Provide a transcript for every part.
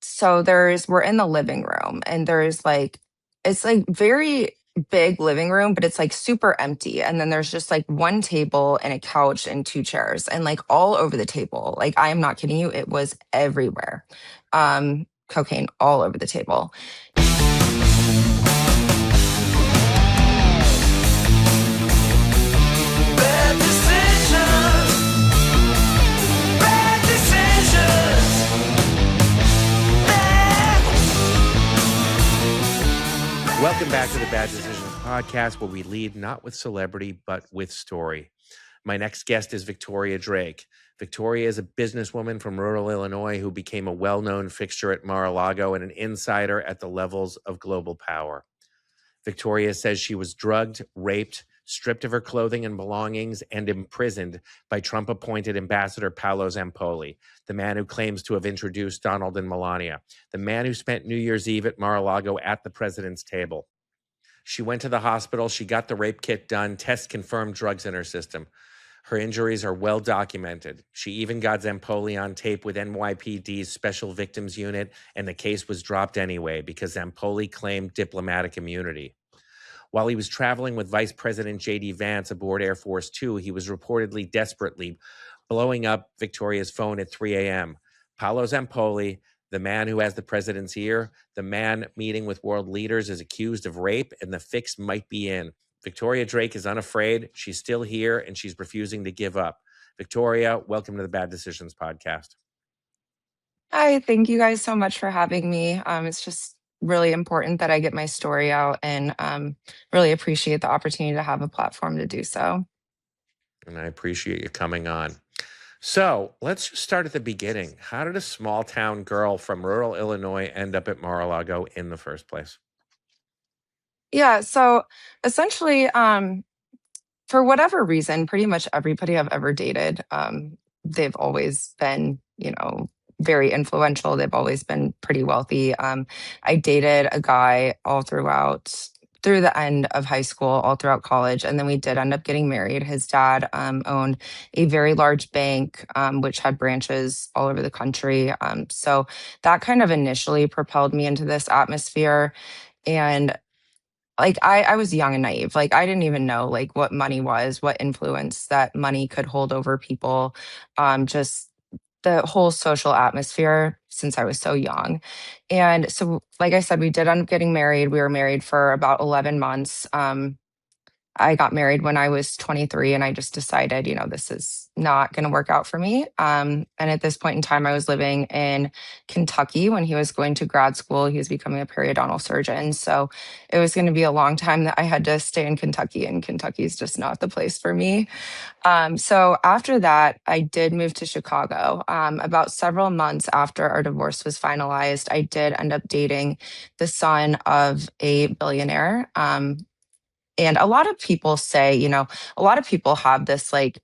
So we're in the living room, and it's like very big living room, but it's like super empty. And then there's just like one table and a couch and two chairs, and like all over the table. Like, I am not kidding you. It was everywhere. Cocaine all over the table. Bad decisions. Bad decisions. Welcome back to the Bad Decisions podcast, where we lead not with celebrity, but with story. My next guest is Victoria Drake. Victoria is a businesswoman from rural Illinois who became a well-known fixture at Mar-a-Lago and an insider at the levels of global power. Victoria says she was drugged, raped, stripped of her clothing and belongings, and imprisoned by Trump-appointed Ambassador Paolo Zampolli, the man who claims to have introduced Donald and Melania, the man who spent New Year's Eve at Mar-a-Lago at the president's table. She went to the hospital. She got the rape kit done. Tests confirmed drugs in her system. Her injuries are well documented. She even got Zampoli on tape with NYPD's Special Victims Unit, and the case was dropped anyway because Zampoli claimed diplomatic immunity. While he was traveling with Vice President JD Vance aboard Air Force Two, he was reportedly desperately blowing up Victoria's phone at 3 a.m. Paolo Zampoli, the man who has the president's ear, the man meeting with world leaders, is accused of rape, and the fix might be in. Victoria Drake is unafraid. She's still here, and she's refusing to give up. Victoria, welcome to the Bad Decisions podcast. Hi, thank you guys so much for having me. It's just really important that I get my story out, and really appreciate the opportunity to have a platform to do so. And I appreciate you coming on. So let's start at the beginning. How did a small town girl from rural Illinois end up at Mar-a-Lago in the first place? Yeah, so essentially, for whatever reason, pretty much everybody I've ever dated, they've always been, very influential. They've always been pretty wealthy. I dated a guy through the end of high school, all throughout college, and then we did end up getting married. His dad owned a very large bank, which had branches all over the country. So that kind of initially propelled me into this atmosphere. And like I was young and naive. Like, I didn't even know like what money was, what influence that money could hold over people. Just the whole social atmosphere since I was so young. And so, like I said, we did end up getting married. We were married for about 11 months. I got married when I was 23, and I just decided, this is not going to work out for me. And at this point in time, I was living in Kentucky when he was going to grad school. He was becoming a periodontal surgeon. So it was going to be a long time that I had to stay in Kentucky, and Kentucky is just not the place for me. So after that, I did move to Chicago. About several months after our divorce was finalized, I did end up dating the son of a billionaire. And a lot of people say, a lot of people have this like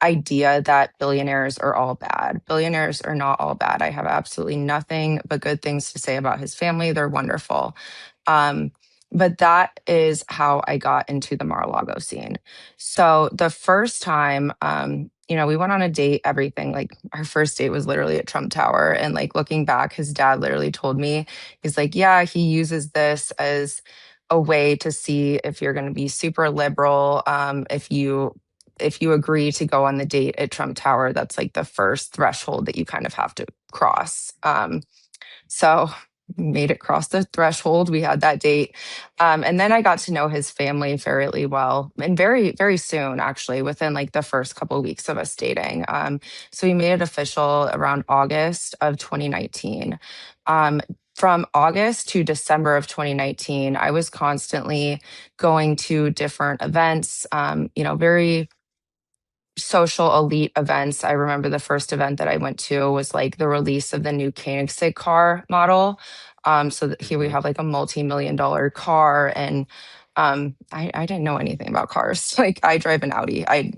idea that billionaires are all bad. Billionaires are not all bad. I have absolutely nothing but good things to say about his family. They're wonderful. But that is how I got into the Mar-a-Lago scene. So the first time, we went on a date, everything. Like, our first date was literally at Trump Tower. And like, looking back, his dad literally told me, he's like, yeah, he uses this as a way to see if you're going to be super liberal. If you agree to go on the date at Trump Tower, that's like the first threshold that you kind of have to cross. So made it cross the threshold. We had that date. And then I got to know his family fairly well, and very, very soon, actually, within like the first couple of weeks of us dating. So we made it official around August of 2019. From August to December of 2019, I was constantly going to different events, very social elite events. I remember the first event that I went to was like the release of the new Koenigsegg car model. So that here we have like a multi-million-dollar car, and I didn't know anything about cars. Like, I drive an Audi. I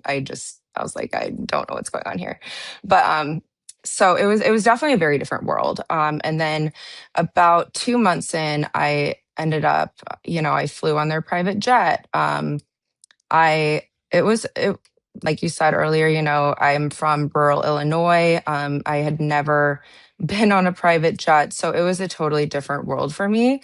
was like, I don't know what's going on here, but so it was definitely a very different world. And then about 2 months in, I ended up, I flew on their private jet. I it was it like you said earlier, I'm from rural Illinois. I had never been on a private jet. So it was a totally different world for me.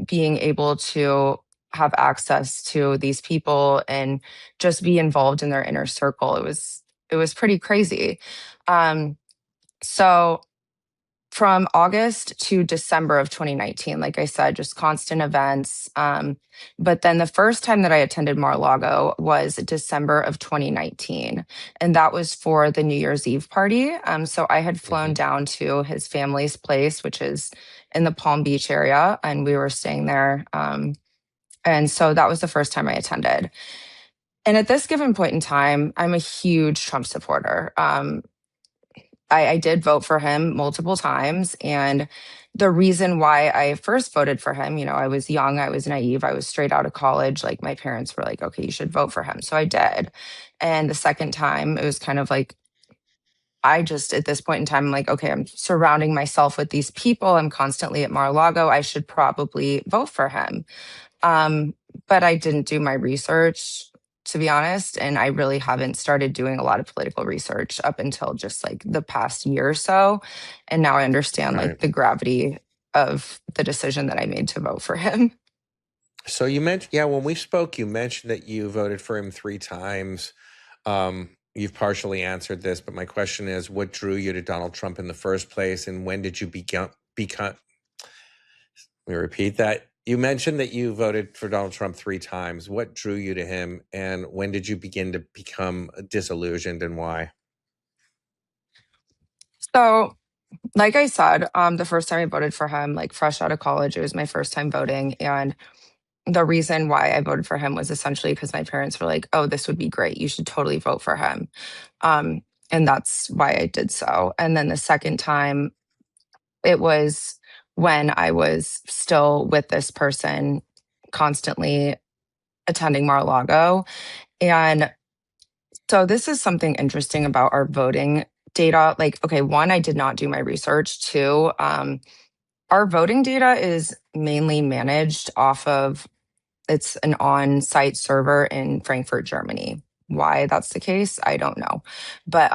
Being able to have access to these people and just be involved in their inner circle. It was pretty crazy. Um, so from August to December of 2019, like I said, just constant events. But then the first time that I attended Mar-a-Lago was December of 2019, and that was for the New Year's Eve party. So I had flown Hmm. down to his family's place, which is in the Palm Beach area, and we were staying there. And so that was the first time I attended. And at this given point in time, I'm a huge Trump supporter. I did vote for him multiple times. And the reason why I first voted for him, I was young, I was naive, I was straight out of college. Like my parents were like, okay, you should vote for him. So I did. And the second time, it was kind of like, I just, at this point in time, I'm like, okay, I'm surrounding myself with these people. I'm constantly at Mar-a-Lago. I should probably vote for him. Um, but I didn't do my research, to be honest. And I really haven't started doing a lot of political research up until just like the past year or so. And now I understand like Right. the gravity of the decision that I made to vote for him. So you mentioned, yeah, when we spoke, you mentioned that you voted for him 3 times. You've partially answered this, but my question is, what drew you to Donald Trump in the first place, and when did you become? Let me repeat that. You mentioned that you voted for Donald Trump 3 times. What drew you to him, and when did you begin to become disillusioned, and why? So, like I said, the first time I voted for him, like fresh out of college, it was my first time voting. And the reason why I voted for him was essentially because my parents were like, oh, this would be great. You should totally vote for him. Um, and that's why I did so. And then the second time, it was when I was still with this person, constantly attending Mar-a-Lago. And so this is something interesting about our voting data. Like, okay, one, I did not do my research. Two, our voting data is mainly managed off of it's an on-site server in Frankfurt, Germany. Why that's the case, I don't know. But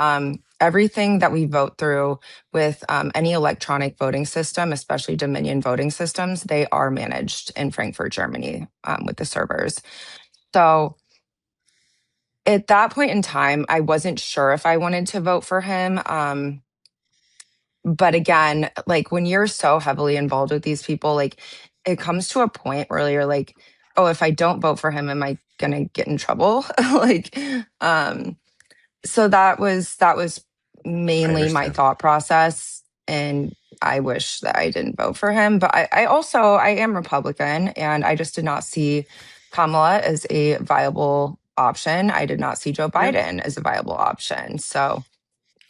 everything that we vote through with any electronic voting system, especially Dominion voting systems, they are managed in Frankfurt, Germany with the servers. So at that point in time, I wasn't sure if I wanted to vote for him. But again, like when you're so heavily involved with these people, like it comes to a point where you're like, oh, if I don't vote for him, am I gonna get in trouble? like, um, so that was I mainly my understand. thought process. And I wish that I didn't vote for him. But I also I am Republican and I just did not see Kamala as a viable option. I did not see Joe Yeah, Biden as a viable option. So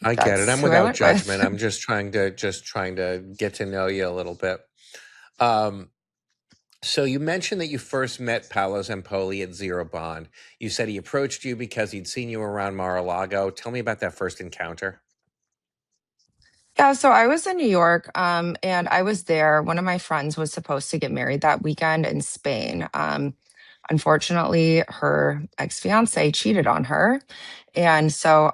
I get it. that's I'm who I without went with. judgment. I'm just trying to get to know you a little bit. Um, so you mentioned that you first met Paolo Zampolli at Zero Bond. You said he approached you because he'd seen you around Mar-a-Lago. Tell me about that first encounter. Yeah, so I was in New York, and I was there. One of my friends was supposed to get married that weekend in Spain. Unfortunately, her ex-fiance cheated on her. And so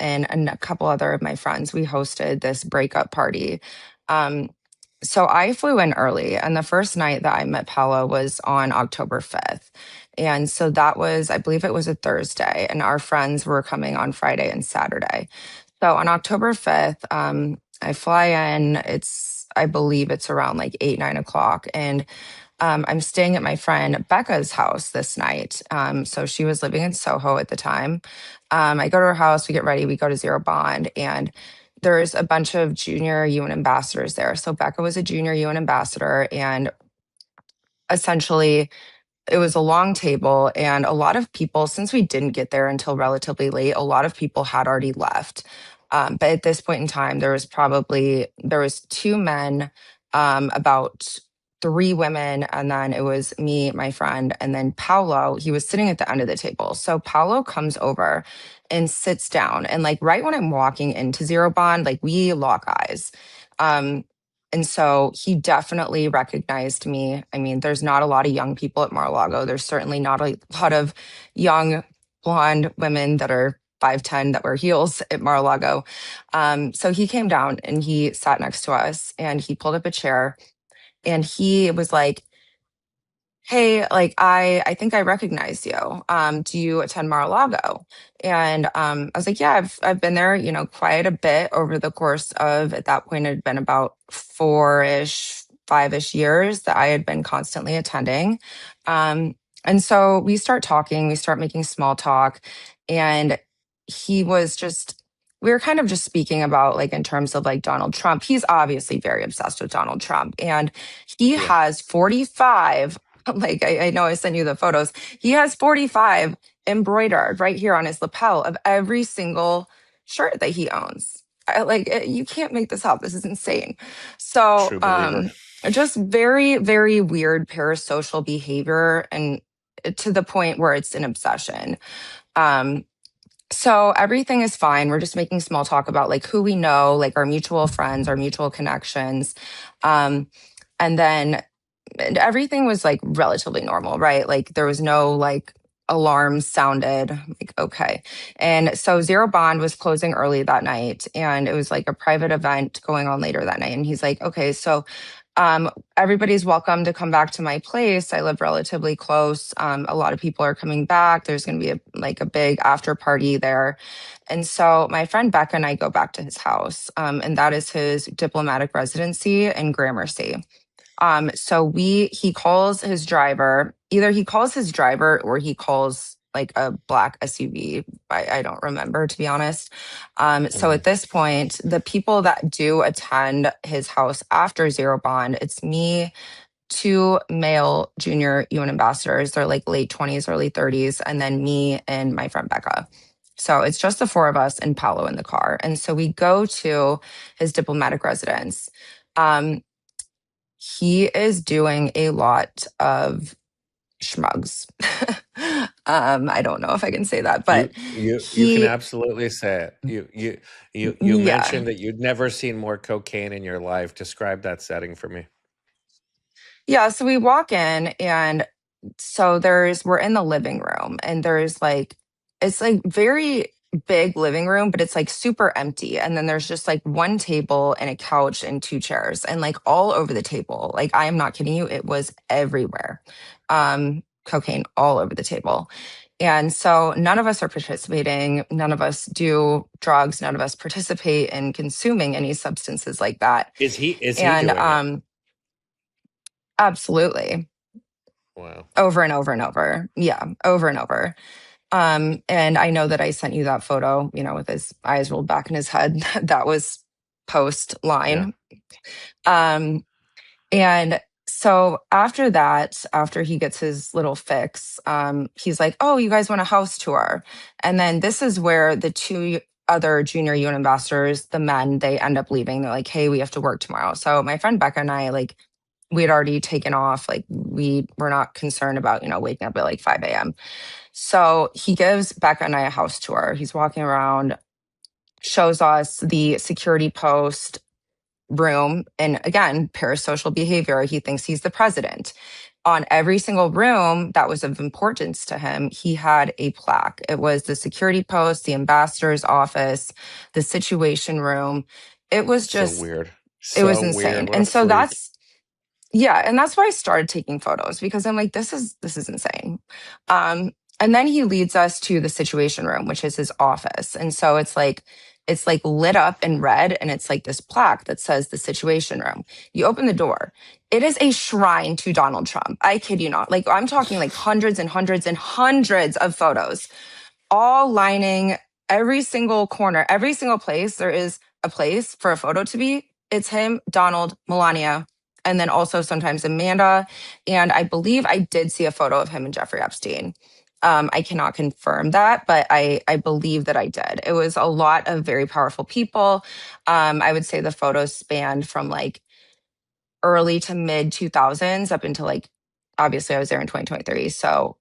and a couple other of my friends, we hosted this breakup party. Um, so I flew in early, and the first night that I met Paolo was on October 5th. And so that was, I believe it was a Thursday, and our friends were coming on Friday and Saturday. So on October 5th, I fly in. I believe it's around like 8, 9 o'clock. And I'm staying at my friend Becca's house this night. So she was living in Soho at the time. I go to her house, we get ready, we go to Zero Bond, and there's a bunch of junior UN ambassadors there. So Becca was a junior UN ambassador, and essentially it was a long table, and a lot of people, since we didn't get there until relatively late, a lot of people had already left. But at this point in time, there was two men, about three women, and then it was me, my friend, and then Paulo. He was sitting at the end of the table. So Paulo comes over and sits down, and like right when I'm walking into Zero Bond, like we lock eyes. Um, and so he definitely recognized me. I mean, there's not a lot of young people at Mar-a-Lago. There's certainly not a lot of young blonde women that are 5'10" that wear heels at Mar-a-Lago. So he came down and he sat next to us and he pulled up a chair and he was like, hey, like I think I recognize you. Do you attend Mar-a-Lago? And I was like, yeah, I've been there, you know, quite a bit over the course of, at that point it had been about 4-ish, 5-ish years that I had been constantly attending. And so we start talking, we start making small talk, and he was just, we were kind of just speaking about, like, in terms of like Donald Trump. He's obviously very obsessed with Donald Trump, and he Yeah. has 45, like I know I sent you the photos. He has 45 embroidered right here on his lapel of every single shirt that he owns. You can't make this up. This is insane. So, True believer. just very, very weird parasocial behavior, and to the point where it's an obsession. Um, so everything is fine. We're just making small talk about like who we know, like our mutual friends, our mutual connections. Um, and then and everything was like relatively normal, right? Like there was no like alarms sounded. Like, okay. And so Zero Bond was closing early that night, and it was like a private event going on later that night. And he's like, okay, so everybody's welcome to come back to my place. I live relatively close. A lot of people are coming back. There's going to be like a big after party there. And so my friend Becca and I go back to his house, and that is his diplomatic residency in Gramercy. So he calls his driver, either he calls his driver or he calls like a black SUV. I don't remember, to be honest. So Mhm. at this point, the people that do attend his house after Zero Bond, it's me, two male junior UN ambassadors. They're like late 20s, early 30s, and then me and my friend Becca. So it's just the four of us and Paulo in the car. And so we go to his diplomatic residence. Um, he is doing a lot of schmugs. I don't know if I can say that, but You can he, absolutely say it. You yeah, mentioned that you'd never seen more cocaine in your life. Describe that setting for me. yeah. So we walk in, and so we're in the living room, and there's like, it's like very big living room, but it's like super empty. And then there's just like one table and a couch and two chairs, and like all over the table. Like, I am not kidding you. It was everywhere. Cocaine all over the table. And so none of us are participating. None of us do drugs. None of us participate in consuming any substances like that. Is he And doing it? absolutely, Wow. over and over and over. Yeah, over and over. And I know that I sent you that photo, you know, with his eyes rolled back in his head. That was post Yeah. line. Um, and so after that, after he gets his little fix, he's like, oh, you guys want a house tour? And then this is where the two other junior UN ambassadors, the men, they end up leaving. They're like, hey, we have to work tomorrow. So my friend Becca and I, like, we had already taken off. Like, we were not concerned about, you know, waking up at like 5 a.m. So he gives Becca and I a house tour. He's walking around, shows us the security post room. And again, parasocial behavior. He thinks he's the president. On every single room that was of importance to him, he had a plaque. It was the security post, the ambassador's office, the situation room. It was So just, weird. it was So weird. insane. What a And so freak. yeah, and that's why I started taking photos, because I'm like, this is insane. Um, and then he leads us to the situation room, which is his office. And so it's like lit up in red, and it's like this plaque that says the situation room. You open the door. It is a shrine to Donald Trump. I kid you not. Like, I'm talking like hundreds and hundreds and hundreds of photos, all lining every single corner, every single place there is a place for a photo to be. It's him, Donald, Melania, and then also sometimes Amanda. And I believe I did see a photo of him and Jeffrey Epstein. I cannot confirm that, but I believe that I did. It was a lot of very powerful people. I would say the photos spanned from like early to mid 2000s up until like, obviously I was there in 2023. So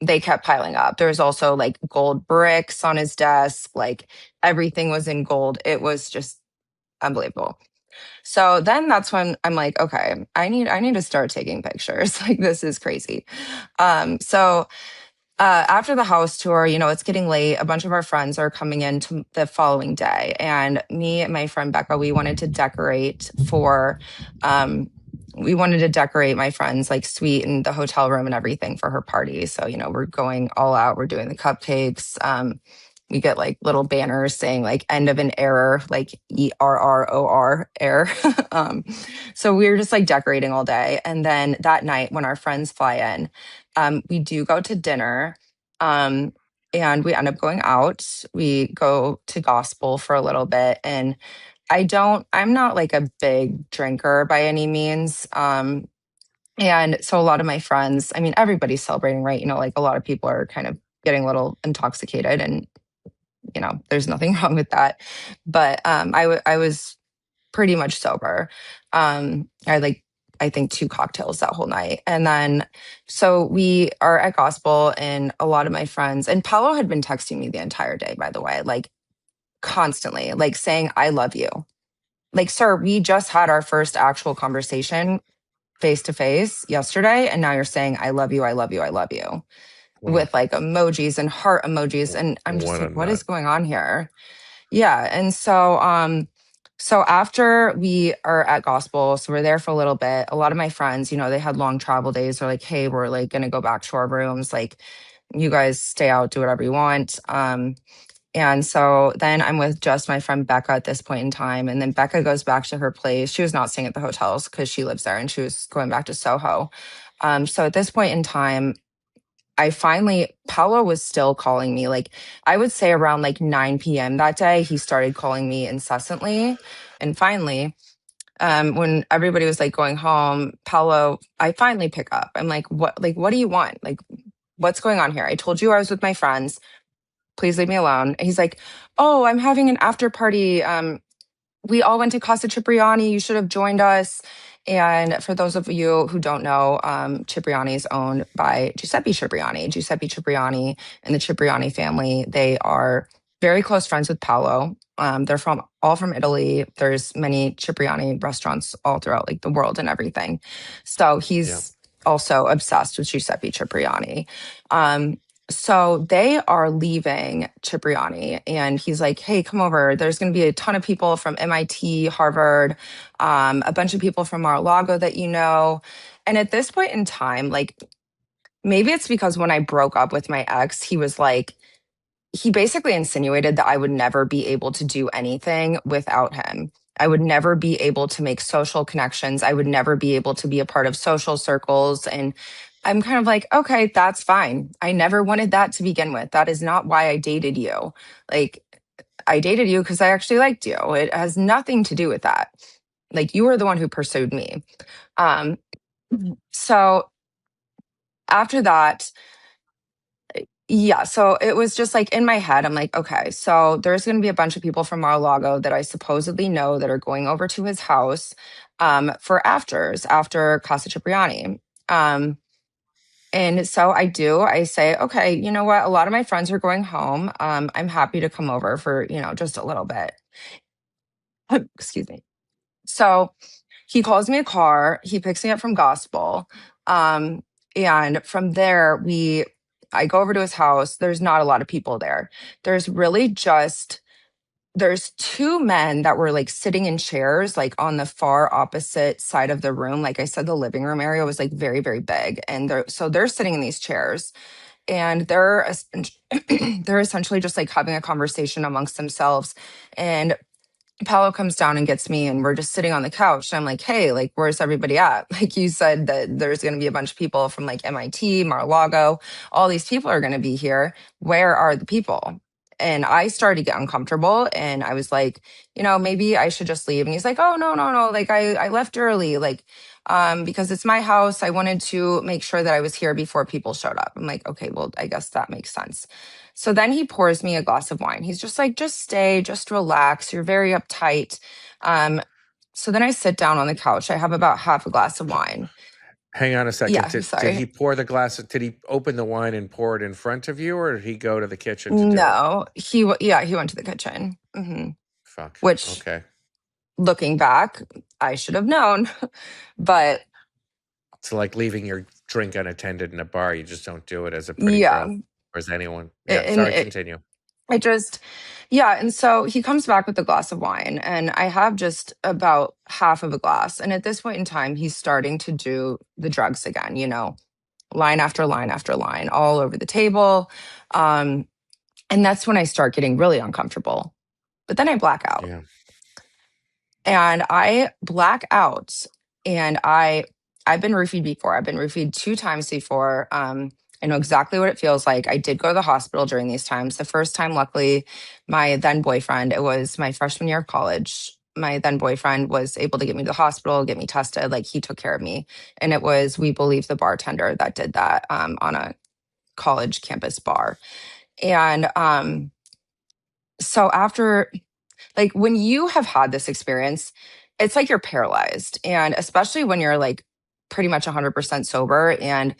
they kept piling up. There was also like gold bricks on his desk, like everything was in gold. It was just unbelievable. So then that's when I'm like, okay, I need to start taking pictures. Like, this is crazy. So After the house tour, it's getting late. A bunch of our friends are coming in to the following day. And me and my friend Becca, um, we wanted to decorate my friend's like suite and the hotel room and everything for her party. So, we're going all out. We're doing the cupcakes. We get like little banners saying like end of an error, like ERROR, error. um, so we were just like decorating all day. And then that night when our friends fly in, we do go to dinner, um, and we end up going out. We go to gospel for a little bit. And I'm not like a big drinker by any means. And so a lot of my friends, I mean, everybody's celebrating, right? Like a lot of people are kind of getting a little intoxicated, and, there's nothing wrong with that. But I was pretty much sober. I had like, I think 2 cocktails that whole night. And then, so we are at gospel, and a lot of my friends, and Paulo had been texting me the entire day, by the way, like constantly, like saying, I love you. Like, sir, we just had our first actual conversation face to face yesterday. And now you're saying, I love you, I love you, I love you, Well, with like emojis and heart emojis. And I'm just what a like, what nut. is going on here? Yeah. And so after we are at gospel, so we're there for a little bit. A lot of my friends, they had long travel days. They're like, hey, we're like gonna go back to our rooms. Like, you guys stay out, do whatever you want. And so then I'm with just my friend Becca at this point in time. And then Becca goes back to her place. She was not staying at the hotels because she lives there, and she was going back to Soho. So at this point in time, Paolo was still calling me. Like, I would say around like 9 p.m. that day, he started calling me incessantly. And finally, when everybody was like going home, I finally pick up. I'm like, what do you want? Like, what's going on here? I told you I was with my friends. Please leave me alone. And he's like, oh, I'm having an after party. We all went to Casa Cipriani. You should have joined us. And for those of you who don't know, Cipriani is owned by Giuseppe Cipriani. Giuseppe Cipriani and the Cipriani family, they are very close friends with Paolo. They're all from Italy. There's many Cipriani restaurants all throughout like the world and everything. So Yeah. he's also obsessed with Giuseppe Cipriani. Um, so they are leaving Cipriani, and he's like, hey, come over. There's going to be a ton of people from MIT, Harvard, a bunch of people from Mar-a-Lago that you know. And at this point in time, like, maybe it's because when I broke up with my ex, he basically insinuated that I would never be able to do anything without him. I would never be able to make social connections. I would never be able to be a part of social circles. And I'm kind of like, okay, that's fine. I never wanted that to begin with. That is not why I dated you. Like, I dated you because I actually liked you. It has nothing to do with that. Like, you were the one who pursued me. Um, so after that, yeah, so it was just like in my head, I'm like, okay, so there's going to be a bunch of people from Mar-a-Lago that I supposedly know that are going over to his house, for afters after Casa Cipriani. Um, and so I say, okay, you know what? A lot of my friends are going home. I'm happy to come over for, just a little bit. Excuse me. So he calls me a car. He picks me up from gospel. Um, and from there, I go over to his house. There's not a lot of people there. There's really just, there's 2 men that were like sitting in chairs, like on the far opposite side of the room. Like I said, the living room area was like very, very big. And they're sitting in these chairs, and they're essentially just like having a conversation amongst themselves. And Paolo comes down and gets me, and we're just sitting on the couch. And I'm like, hey, like, where's everybody at? Like, you said that there's going to be a bunch of people from like MIT, Mar-a-Lago. All these people are going to be here. Where are the people? And I started to get uncomfortable, and I was like, maybe I should just leave. And he's like, oh, no, no, no. Like, I left early, like, because it's my house. I wanted to make sure that I was here before people showed up. I'm like, okay, well, I guess that makes sense. So then he pours me a glass of wine. He's just like, just stay, just relax. You're very uptight. Um, so then I sit down on the couch. I have about half a glass of wine. Hang on a second. Yeah, Did sorry. he pour the glass? Did he open the wine and pour it in front of you, or did he go to the kitchen to do it? No, he went to the kitchen. Fuck. Which, Okay. looking back, I should have known. But It's like leaving your drink unattended in a bar. You just don't do it as a pretty yeah, girl. Or is anyone? Yeah, And sorry, continue. it just, yeah. And so he comes back with a glass of wine, and I have just about half of a glass. And at this point in time, he's starting to do the drugs again, line after line after line, all over the table. Um, and that's when I start getting really uncomfortable. But then I black out. Yeah. And I black out, and I've been roofied before. I've been roofied 2 times before. I know exactly what it feels like. I did go to the hospital during these times. The first time, luckily, my then boyfriend, it was my freshman year of college. My then boyfriend was able to get me to the hospital, get me tested. Like, he took care of me. And it was, we believe, the bartender that did that, on a college campus bar. And so after, like, when you have had this experience, it's like you're paralyzed. And especially when you're like pretty much 100% sober, and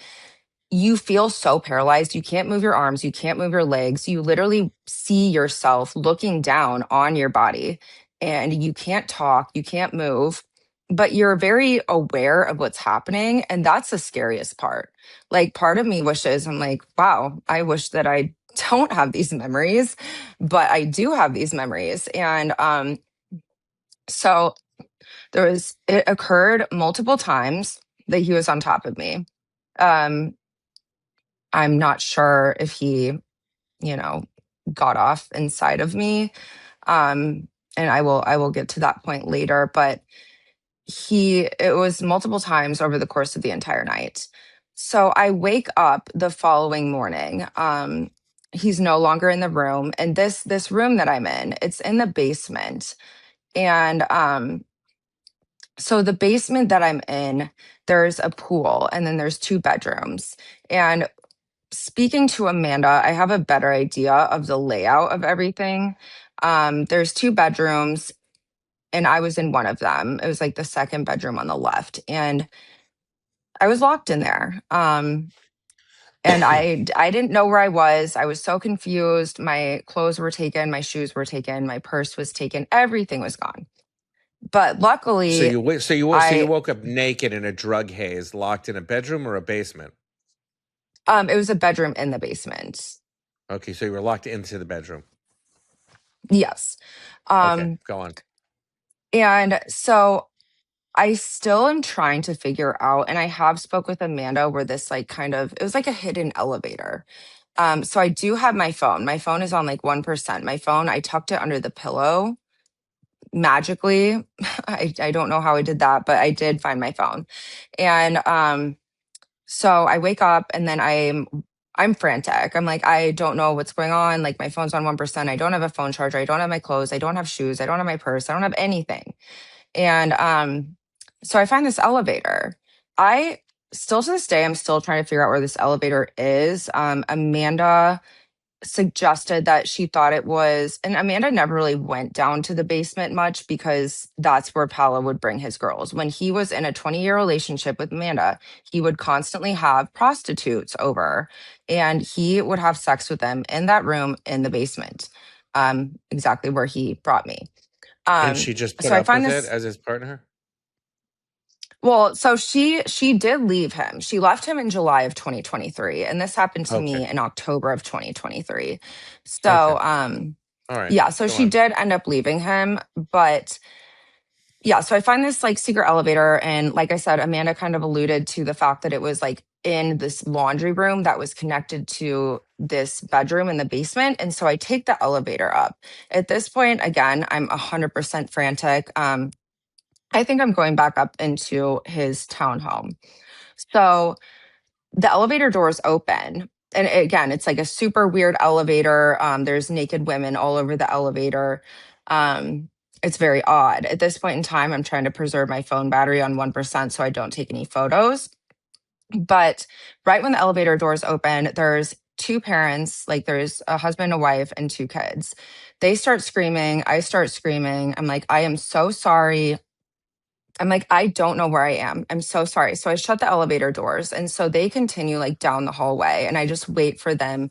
you feel so paralyzed. You can't move your arms, you can't move your legs. You literally see yourself looking down on your body, and you can't talk, you can't move, but you're very aware of what's happening. And that's the scariest part. Like, part of me wishes, I'm like, wow, I wish that I don't have these memories, but I do have these memories. And so it occurred multiple times that he was on top of me. Um, I'm not sure if he, you know, got off inside of me. And I will get to that point later, but it was multiple times over the course of the entire night. So I wake up the following morning. He's no longer in the room. And this room that I'm in, it's in the basement. And so the basement that I'm in, there's a pool, and then there's 2 bedrooms. And speaking to Amanda, I have a better idea of the layout of everything. There's 2 bedrooms, and I was in one of them. It was like the second bedroom on the left, and I was locked in there. And I didn't know where I was. I was so confused. My clothes were taken, my shoes were taken, my purse was taken, everything was gone. But So luckily, you I woke up naked in a drug haze, locked in a bedroom or a basement? it was a bedroom in the basement. Okay, so you were locked into the bedroom. Yes. Okay, Um, go on. and so I still am trying to figure out, and I have spoke with Amanda where this like kind of, it was like a hidden elevator. So I do have my phone. My phone is on like 1%. My phone, I tucked it under the pillow magically. I don't know how I did that, but I did find my phone. And so I wake up, and then I'm frantic. I'm like, I don't know what's going on. Like, my phone's on 1%. I don't have a phone charger. I don't have my clothes. I don't have shoes. I don't have my purse. I don't have anything. And so I find this elevator. I still to this day, I'm still trying to figure out where this elevator is. Amanda suggested that she thought it was, and Amanda never really went down to the basement much because that's where Paulo would bring his girls. When he was in a 20-year relationship with Amanda, he would constantly have prostitutes over, and he would have sex with them in that room in the basement, exactly where he brought me. And she just put So I up find with it this, as his partner? well, so she did leave him. She left him in July of 2023, and this happened to Okay. me in October of 2023. Okay. So All right. yeah, so Go she on. did end up leaving him, but yeah, so I find this like secret elevator, and like I said, Amanda kind of alluded to the fact that it was like in this laundry room that was connected to this bedroom in the basement. And so I take the elevator up. At this point, again, I'm 100% frantic. I think I'm going back up into his townhome. So the elevator doors open. And again, it's like a super weird elevator. There's naked women all over the elevator. Um, it's very odd. At this point in time, I'm trying to preserve my phone battery on 1% so I don't take any photos. But right when the elevator doors open, there's 2 parents, like there's a husband, a wife, and 2 kids. They start screaming. I start screaming. I'm like, I am so sorry. I'm like, I don't know where I am. I'm so sorry. So I shut the elevator doors. And so they continue like down the hallway, and I just wait for them.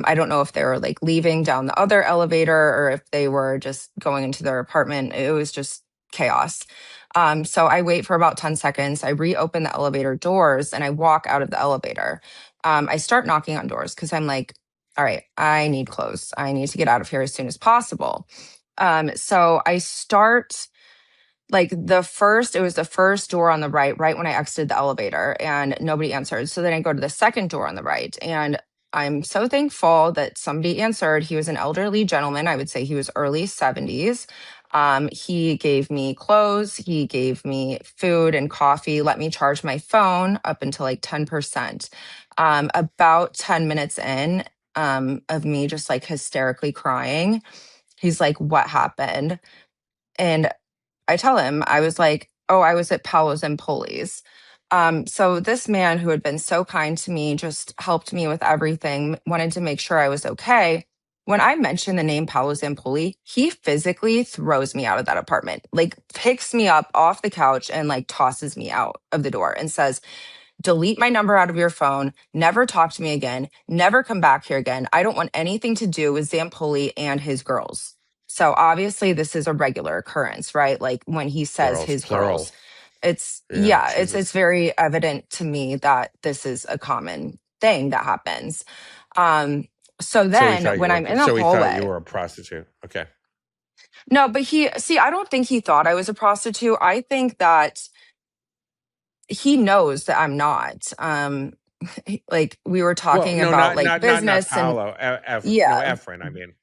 I don't know if they were like leaving down the other elevator or if they were just going into their apartment. It was just chaos. So I wait for about 10 seconds. I reopen the elevator doors, and I walk out of the elevator. I start knocking on doors because I'm like, all right, I need clothes. I need to get out of here as soon as possible. So I start like it was the first door on the right when I exited the elevator, and nobody answered. So then I go to the second door on the right, and I'm so thankful that somebody answered. He was an elderly gentleman. I would say he was early 70s. He gave me clothes, he gave me food and coffee, let me charge my phone up until like 10%. About 10 minutes in, of me just like hysterically crying, he's like, "What happened?" And I tell him, I was like, "Oh, I was at Paolo Zampoli's." So this man who had been so kind to me, just helped me with everything, wanted to make sure I was okay. When I mention the name Paolo Zampoli, he physically throws me out of that apartment, like picks me up off the couch and like tosses me out of the door and says, "Delete my number out of your phone, never talk to me again, never come back here again. I don't want anything to do with Zampoli and his girls." So obviously this is a regular occurrence, right? Like when he says Girls, his girls, plural. it's Yeah, yeah, it's Jesus. very evident to me that this is a common thing that happens. Um so then when I'm in the So he thought you hallway, were a prostitute. Okay. no, but I don't think he thought I was a prostitute. I think that he knows that I'm not. Like we were Well, talking no, about not like not not not business and Paolo. No, yeah. Efren. I mean,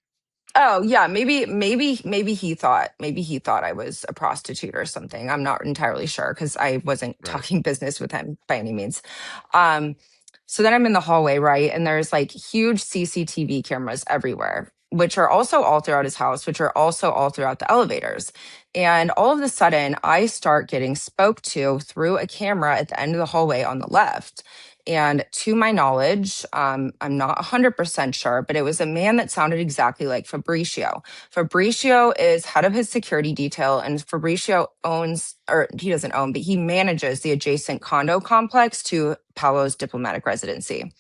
Oh yeah, maybe he thought I was a prostitute or something. I'm not entirely sure because I wasn't right. talking business with him by any means. Um, so then I'm in the hallway, right? And there's like huge CCTV cameras everywhere, which are also all throughout his house, which are also all throughout the elevators. And all of a sudden, I start getting spoke to through a camera at the end of the hallway on the left. And to my knowledge, I'm not 100% sure, but it was a man that sounded exactly like Fabricio. Fabricio is head of his security detail, and Fabricio owns, or he doesn't own, but he manages the adjacent condo complex to Paolo's diplomatic residency.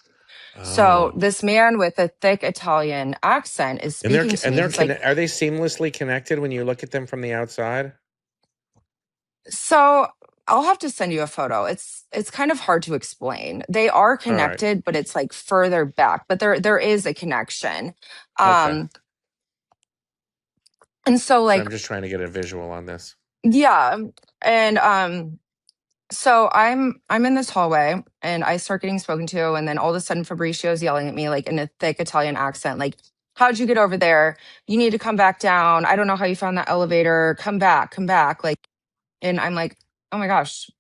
So Oh, this man with a thick Italian accent is and they're speaking to and me. they're He's like, are they seamlessly connected when you look at them from the outside? so I'll have to send you a photo. It's kind of hard to explain. They are All right. connected, but it's like further back, but there is a connection. Okay. Um and so So like I'm just trying to get a visual on this. yeah, and so I'm in this hallway and I start getting spoken to, and then all of a sudden Fabricio's yelling at me like in a thick Italian accent, like, "How'd you get over there? You need to come back down. I don't know how you found that elevator. Come back, come back." Like, and I'm like, "Oh my gosh,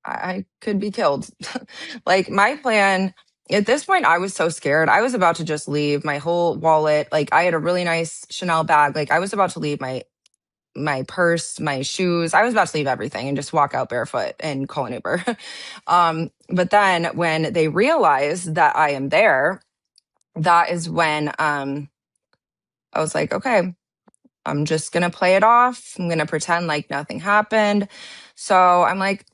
I could be killed." Like my plan at this point, I was so scared. I was about to just leave my whole wallet. Like I had a really nice Chanel bag. Like I was about to leave my purse, my shoes. I was about to leave everything and just walk out barefoot and call an Uber. But then when they realize that I am there, that is when I was like, okay, I'm just going to play it off. I'm going to pretend like nothing happened. So I'm like,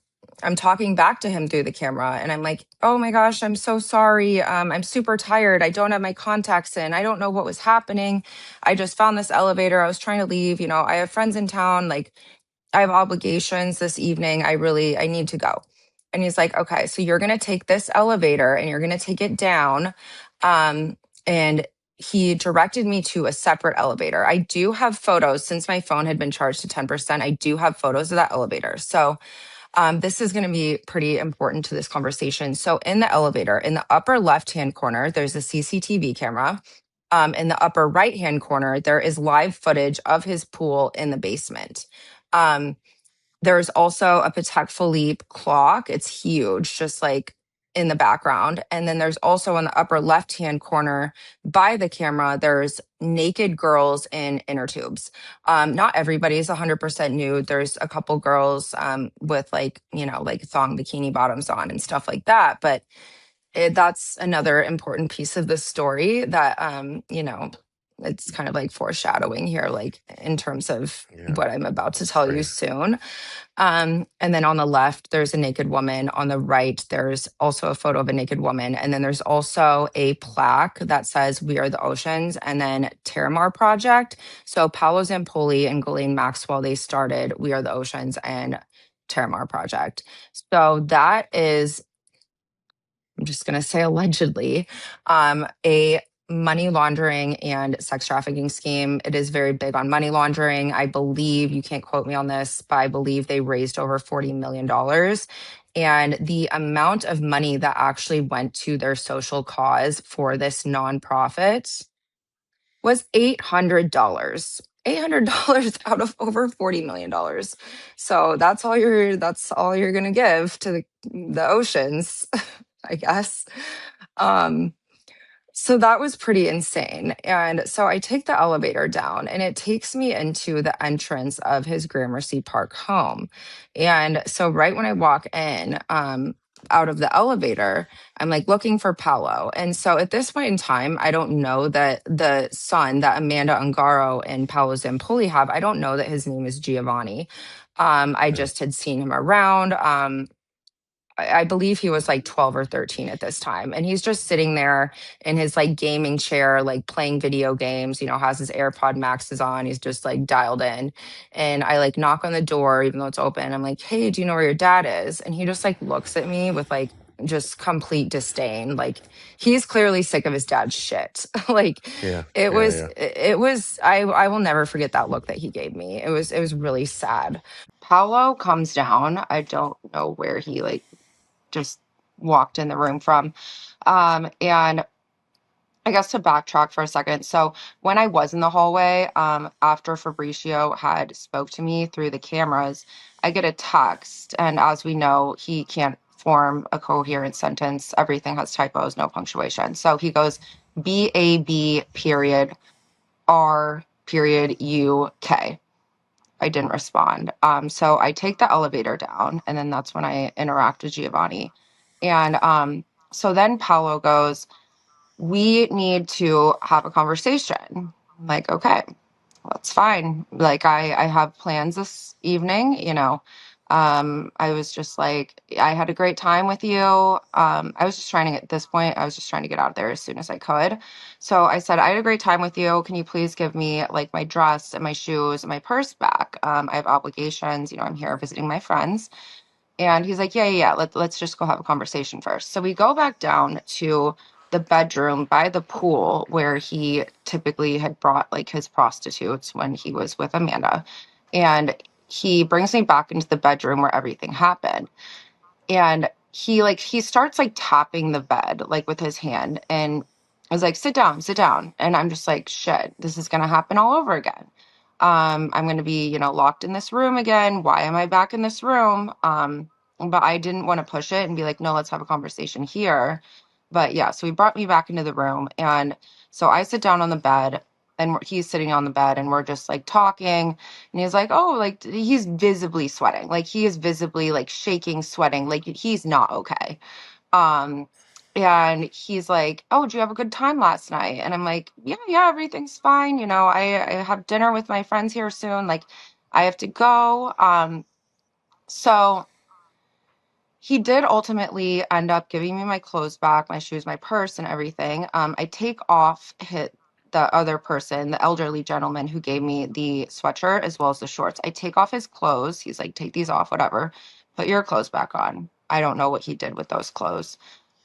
I'm talking back to him through the camera and I'm like, "Oh my gosh, I'm so sorry. I'm super tired. I don't have my contacts in. I don't know what was happening. I just found this elevator. I was trying to leave. You know, I have friends in town. Like, I have obligations this evening. I need to go." And he's like, "Okay, so you're going to take this elevator and you're going to take it down." And he directed me to a separate elevator. I do have photos since my phone had been charged to 10%. I do have photos of that elevator. So this is going to be pretty important to this conversation. So in the elevator, in the upper left-hand corner, there's a CCTV camera. In the upper right-hand corner, there is live footage of his pool in the basement. Um, there's also a Patek Philippe clock. It's huge, just like in the background. And then there's also in the upper left-hand corner by the camera, there's naked girls in inner tubes. Not everybody's 100% nude. There's a couple girls with like, you know, like thong bikini bottoms on and stuff like that. But that's another important piece of the story that, you know, it's kind of like foreshadowing here, like in terms of Yeah, what I'm about to it's tell you pretty. soon. And then on the left, there's a naked woman. On the right, there's also a photo of a naked woman. And then there's also a plaque that says "We Are the Oceans" and then Terramar Project. So Paolo Zampoli and Ghislaine Maxwell, they started "We Are the Oceans" and Terramar Project. So that is I'm just going to say allegedly, a money laundering and sex trafficking scheme. It is very big on money laundering. I believe, you can't quote me on this, but I believe they raised over $40 million. And the amount of money that actually went to their social cause for this nonprofit was $800. $800 out of over $40 million. So that's all you're gonna give to the oceans, I guess. Um, so that was pretty insane. And so I take the elevator down and it takes me into the entrance of his Gramercy Park home. And so right when I walk in, out of the elevator, I'm like looking for Paolo. And so at this point in time, I don't know that the son that Amanda Ungaro and Paolo Zampolli have, I don't know that his name is Giovanni. I Mm. just had seen him around. I believe he was like 12 or 13 at this time. And he's just sitting there in his like gaming chair, like playing video games, has his AirPod Maxes on. He's just like dialed in. And I like knock on the door, even though it's open. I'm like, hey, do you know where your dad is? And he just like looks at me with like just complete disdain. Like he's clearly sick of his dad's shit. Like Yeah. it Yeah. was, Yeah. it was, I will never forget that look that he gave me. It was really sad. Paolo comes down. I don't know where he like just walked in the room from. And I guess to backtrack for a second. So when I was in the hallway, after Fabricio had spoke to me through the cameras, I get a text. And as we know, he can't form a coherent sentence. Everything has typos, no punctuation. So he goes, BAB period R period UK. I didn't respond. So I take the elevator down, and then that's when I interact with Giovanni. And so then Paolo goes, we need to have a conversation. I'm like, okay, that's fine. Like I have plans this evening, I was just like, I had a great time with you. I was just trying to, at this point, I was just trying to get out of there as soon as I could. So I said, I had a great time with you. Can you please give me like my dress and my shoes and my purse back? I have obligations, I'm here visiting my friends. And he's like, yeah. Let's just go have a conversation first. So we go back down to the bedroom by the pool where he typically had brought like his prostitutes when he was with Amanda. And he brings me back into the bedroom where everything happened. And he starts like tapping the bed like with his hand and I was like, sit down, sit down. And I'm just like, shit, this is gonna happen all over again. I'm gonna be, locked in this room again. Why am I back in this room? But I didn't want to push it and be like, no, let's have a conversation here. But yeah, so he brought me back into the room. And so I sit down on the bed and he's sitting on the bed and we're just like talking. And he's like, oh, like he's visibly sweating. Like he is visibly like shaking, sweating. Like he's not okay. Um, and he's like, oh, did you have a good time last night? And I'm like, yeah, everything's fine. I have dinner with my friends here soon. Like I have to go. So he did ultimately end up giving me my clothes back, my shoes, my purse, and everything. I take off the other person, the elderly gentleman who gave me the sweatshirt as well as the shorts. I take off his clothes. He's like, take these off, whatever. Put your clothes back on. I don't know what he did with those clothes.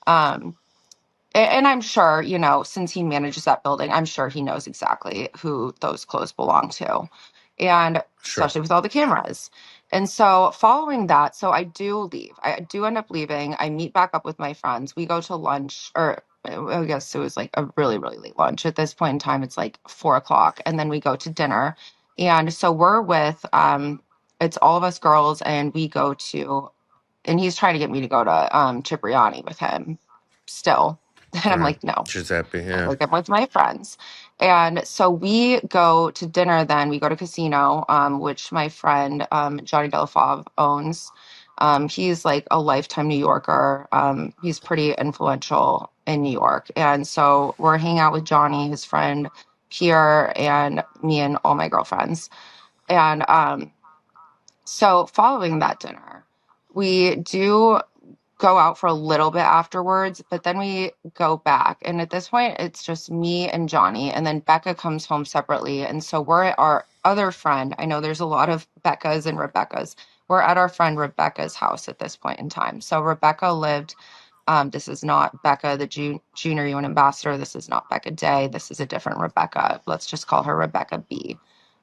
Um, and I'm sure, since he manages that building, I'm sure he knows exactly who those clothes belong to. And Sure. especially with all the cameras. And so following that, so I do leave. I do end up leaving. I meet back up with my friends. We go to lunch, or I guess it was like a really, really late lunch. At this point in time, it's like 4 o'clock. And then we go to dinner. And so we're with it's all of us girls, and we go to, and he's trying to get me to go to Cipriani with him still. And All I'm right. like, no, Giuseppe. Yeah. like I'm with my friends. And so we go to dinner then. We go to casino, which my friend Johnny Delafave owns. He's like a lifetime New Yorker. He's pretty influential in New York. And so we're hanging out with Johnny, his friend Pierre, and me and all my girlfriends. And so following that dinner, we do go out for a little bit afterwards, but then we go back. And at this point, it's just me and Johnny. And then Becca comes home separately. And so we're at our other friend. I know there's a lot of Beccas and Rebeccas. We're at our friend Rebecca's house at this point in time. So Rebecca lived This is not Becca, the junior UN ambassador. This is not Becca Day. This is a different Rebecca. Let's just call her Rebecca B.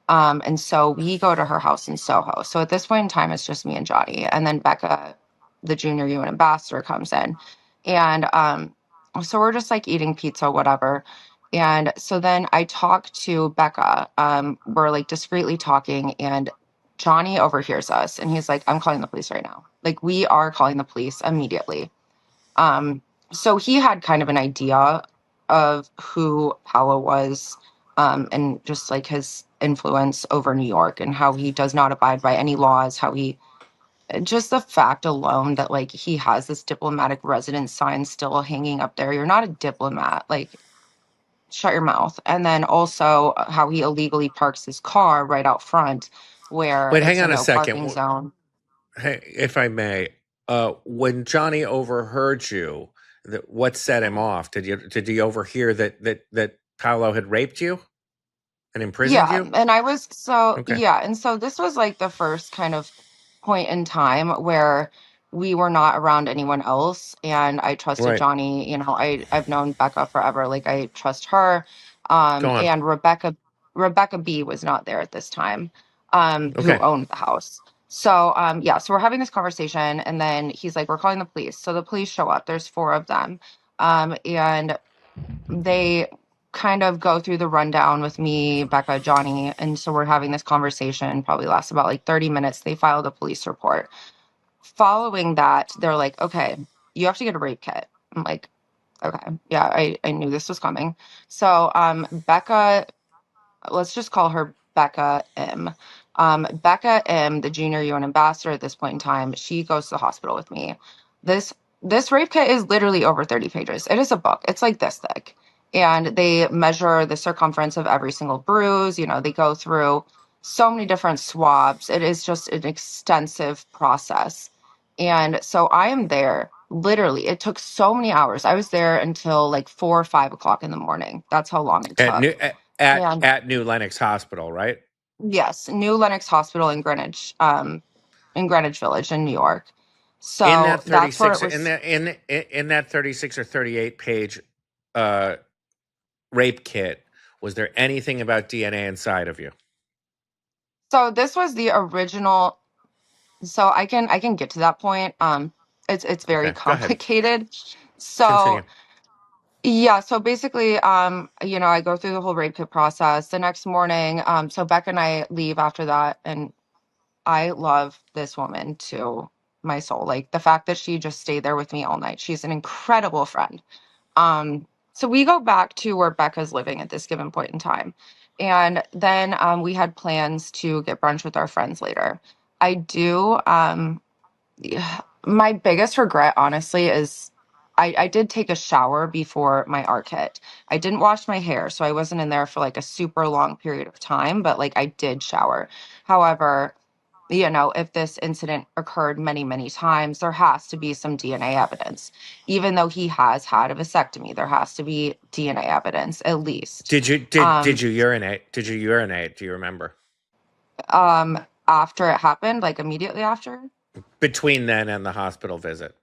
And so we go to her house in Soho. So at this point in time, it's just me and Johnny. And then Becca, the junior UN ambassador, comes in. And so we're just like eating pizza, whatever. And so then I talk to Becca. We're like discreetly talking, and Johnny overhears us. And he's like, I'm calling the police right now. Like, we are calling the police immediately. So he had kind of an idea of who Paulo was, and just like his influence over New York and how he does not abide by any laws, how he just the fact alone that like he has this diplomatic residence sign still hanging up there. You're not a diplomat, like shut your mouth. And then also how he illegally parks his car right out front where Wait, hang it's a on a no second. parking zone. Hey, if I may, when Johnny overheard you, what set him off? Did he overhear that Paolo had raped you and imprisoned Yeah, you? and I was so Okay, yeah, and so this was like the first kind of point in time where we were not around anyone else, and I trusted right. Johnny. I've known Becca forever, like I trust her. Go on. And Rebecca B was not there at this time, who Okay. owned the house. So yeah, so we're having this conversation, and then he's like, we're calling the police. So the police show up. There's four of them. And they kind of go through the rundown with me, Becca, Johnny, and so we're having this conversation, probably lasts about like 30 minutes. They filed a police report. Following that, they're like, okay, you have to get a rape kit. I'm like, okay, yeah, I knew this was coming. So Becca, let's just call her Becca M. Becca M, the junior UN ambassador at this point in time, she goes to the hospital with me. This this rape kit is literally over 30 pages. It is a book. It's like this thick. And they measure the circumference of every single bruise. They go through so many different swabs. It is just an extensive process. And so I am there. Literally, it took so many hours. I was there until like 4 or 5 o'clock in the morning. That's how long it At New took. And at New Lenox Hospital, right? yes, New Lenox Hospital in Greenwich Village in New York. In So that that's where 36 it was. in that 36 or 38 page uh rape kit, was there anything about DNA inside of you? So this was the original. So I can get to that point. It's very Okay, go ahead. complicated. So Continue. yeah, so basically, I go through the whole rape kit process. The next morning, so Beck and I leave after that, and I love this woman to my soul. Like the fact that she just stayed there with me all night. She's an incredible friend. So we go back to where Becca's living at this given point in time. And then we had plans to get brunch with our friends later. I do. Yeah, my biggest regret, honestly, is I did take a shower before my ARC hit. I didn't wash my hair, so I wasn't in there for like a super long period of time, but like I did shower. However, if this incident occurred many, many times, there has to be some DNA evidence. Even though he has had a vasectomy, there has to be DNA evidence at least. Did Um, you urinate? Did you urinate? Do you remember? After it happened, like immediately after. Between then and the hospital visit.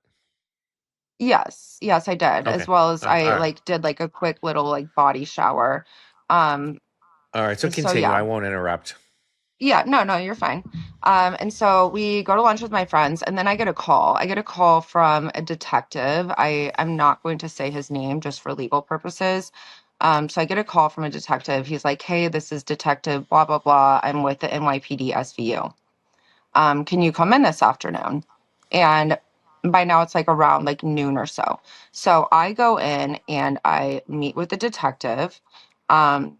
Yes, I did, as Okay. well as I All right. like did like a quick little like body shower. Um, All right. So so continue. yeah. I won't interrupt. Yeah, no, you're fine. And so we go to lunch with my friends, and then I get a call. I get a call from a detective. I'm not going to say his name just for legal purposes. So I get a call from a detective. He's like, "Hey, this is Detective blah blah blah. I'm with the NYPD SVU. Can you come in this afternoon?" And by now it's like around like noon or so. So I go in and I meet with the detective. Um,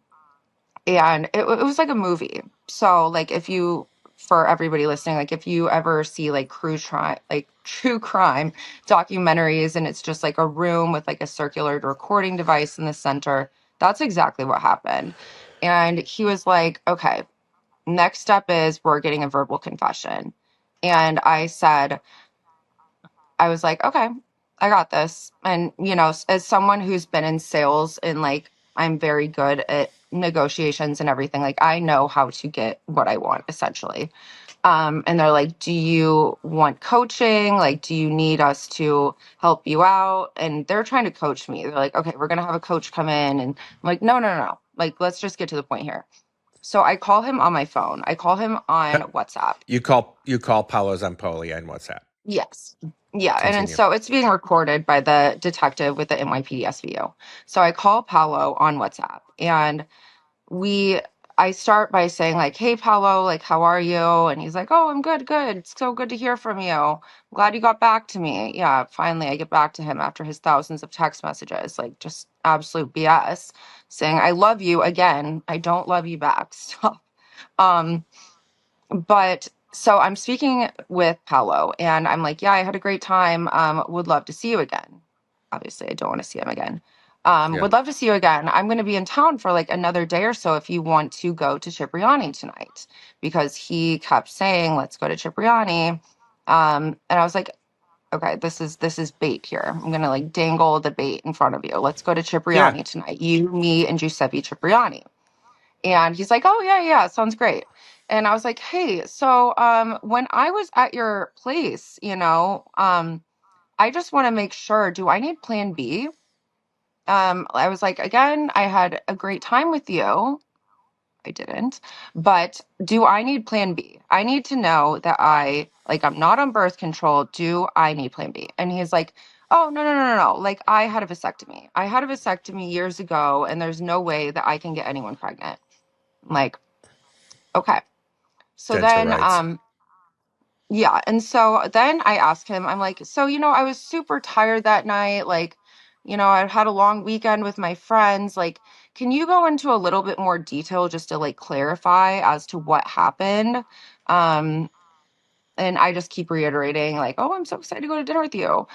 and it was like a movie. So like if you for everybody listening, like if you ever see like true crime documentaries and it's just like a room with like a circular recording device in the center, that's exactly what happened. And he was like, okay, next step is we're getting a verbal confession. And I was like, okay, I got this. And, as someone who's been in sales and like, I'm very good at negotiations and everything, like, I know how to get what I want essentially. And they're like, do you want coaching? Like, do you need us to help you out? And they're trying to coach me. They're like, okay, we're going to have a coach come in. And I'm like, no, no, no, no. Like, let's just get to the point here. So I call him on my phone. I call him on WhatsApp. You call Paolo Zampolli on WhatsApp. Yes. Yeah. And Continue. so it's being recorded by the detective with the NYPD SVU. So I call Paulo on WhatsApp, and I start by saying, like, hey, Paulo, like, how are you? And he's like, oh, I'm good, good. It's so good to hear from you. I'm glad you got back to me. Yeah, finally I get back to him after his thousands of text messages, like just absolute BS, saying, I love you again. I don't love you back. Stop. Um, but so I'm speaking with Paulo, and I'm like, yeah, I had a great time. Would love to see you again. Obviously, I don't want to see him again. Yeah. Would love to see you again. I'm going to be in town for like another day or so if you want to go to Cipriani tonight, because he kept saying, let's go to Cipriani. And I was like, okay, this is bait here. I'm going to like dangle the bait in front of you. Let's go to Yeah. Cipriani tonight. You, me, and Giuseppe Cipriani. And he's like, oh, yeah, yeah, sounds great. And I was like, hey, so when I was at your place, I just want to make sure, do I need plan B? I was like, again, I had a great time with you. I didn't. But do I need plan B? I need to know that I'm not on birth control. Do I need plan B? And he's like, oh, no, no, no, no, no. Like, I had a vasectomy. I had a vasectomy years ago, and there's no way that I can get anyone pregnant. I'm like, okay. So Dead to then, rights. yeah. And so then I asked him, I'm like, so, I was super tired that night. Like, I had a long weekend with my friends. Like, can you go into a little bit more detail just to like clarify as to what happened? Um, and I just keep reiterating, like, oh, I'm so excited to go to dinner with you.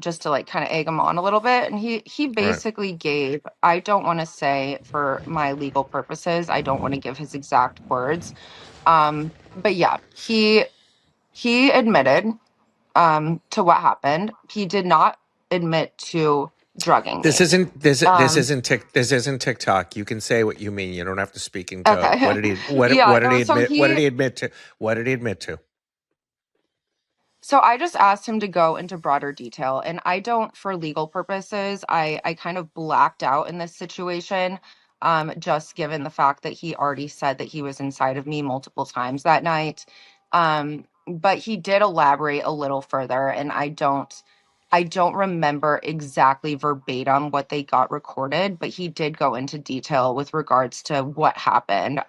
Just to like kind of egg him on a little bit. And he Right. basically gave, I don't want to say for my legal purposes, I don't want to give his exact words. But yeah, he admitted to what happened. He did not admit to drugging This me. isn't this this Um, isn't this isn't TikTok. You can say what you mean. You don't have to speak in code. okay. What Yeah, did no, he so admit? What did he he admit to? What did he admit to? So I just asked him to go into broader detail, and I don't, for legal purposes, I kind of blacked out in this situation, just given the fact that he already said that he was inside of me multiple times that night. But he did elaborate a little further, and I don't remember exactly verbatim what they got recorded, but he did go into detail with regards to what happened,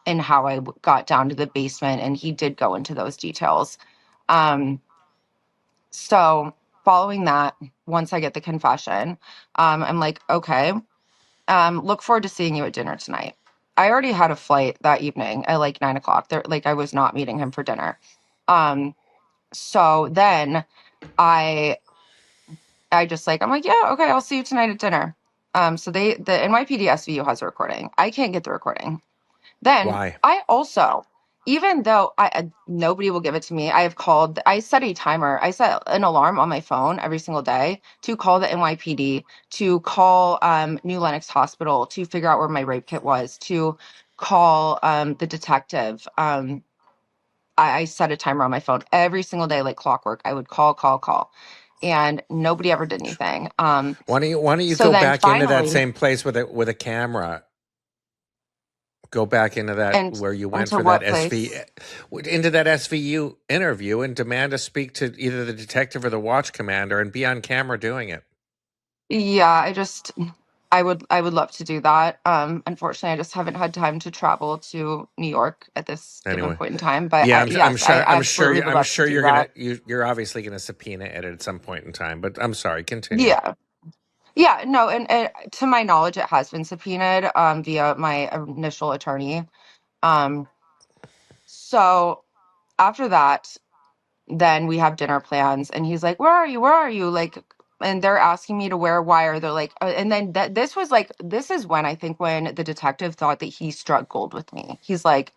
and how I got down to the basement, and he did go into those details. Um, so following that, once I get the confession, I'm like, okay, look forward to seeing you at dinner tonight. I already had a flight that evening at like 9 o'clock. There, like I was not meeting him for dinner. Um, so then I I just like, I'm like, yeah, okay, I'll see you tonight at dinner. So the NYPD SVU has a recording. I can't get the recording. Then Why? I also, even though nobody will give it to me, I set a timer. I set an alarm on my phone every single day to call the NYPD, to call New Lenox Hospital to figure out where my rape kit was, to call the detective. I set a timer on my phone every single day, like clockwork. I would call, call, call, and nobody ever did anything. Why don't you So go then back into that finally, same place with a camera? Go back into that and where you went into for that what SV place? into that SVU interview and demand to speak to either the detective or the watch commander and be on camera doing it. Yeah, I would love to do that. Unfortunately, I just haven't had time to travel to New York at this given Anyway, point in time. But yeah, I'm yes, I sure I'm absolutely sure would I'm love to sure do you're that. you're obviously gonna subpoena it at some point in time. But I'm sorry, continue. Yeah, yeah, no, and to my knowledge, it has been subpoenaed via my initial attorney. Um, so after that, then we have dinner plans, and he's like, where are you, where are you, like, and they're asking me to wear a wire. They're like, and then this is when I think when the detective thought that he struck gold with me. He's like,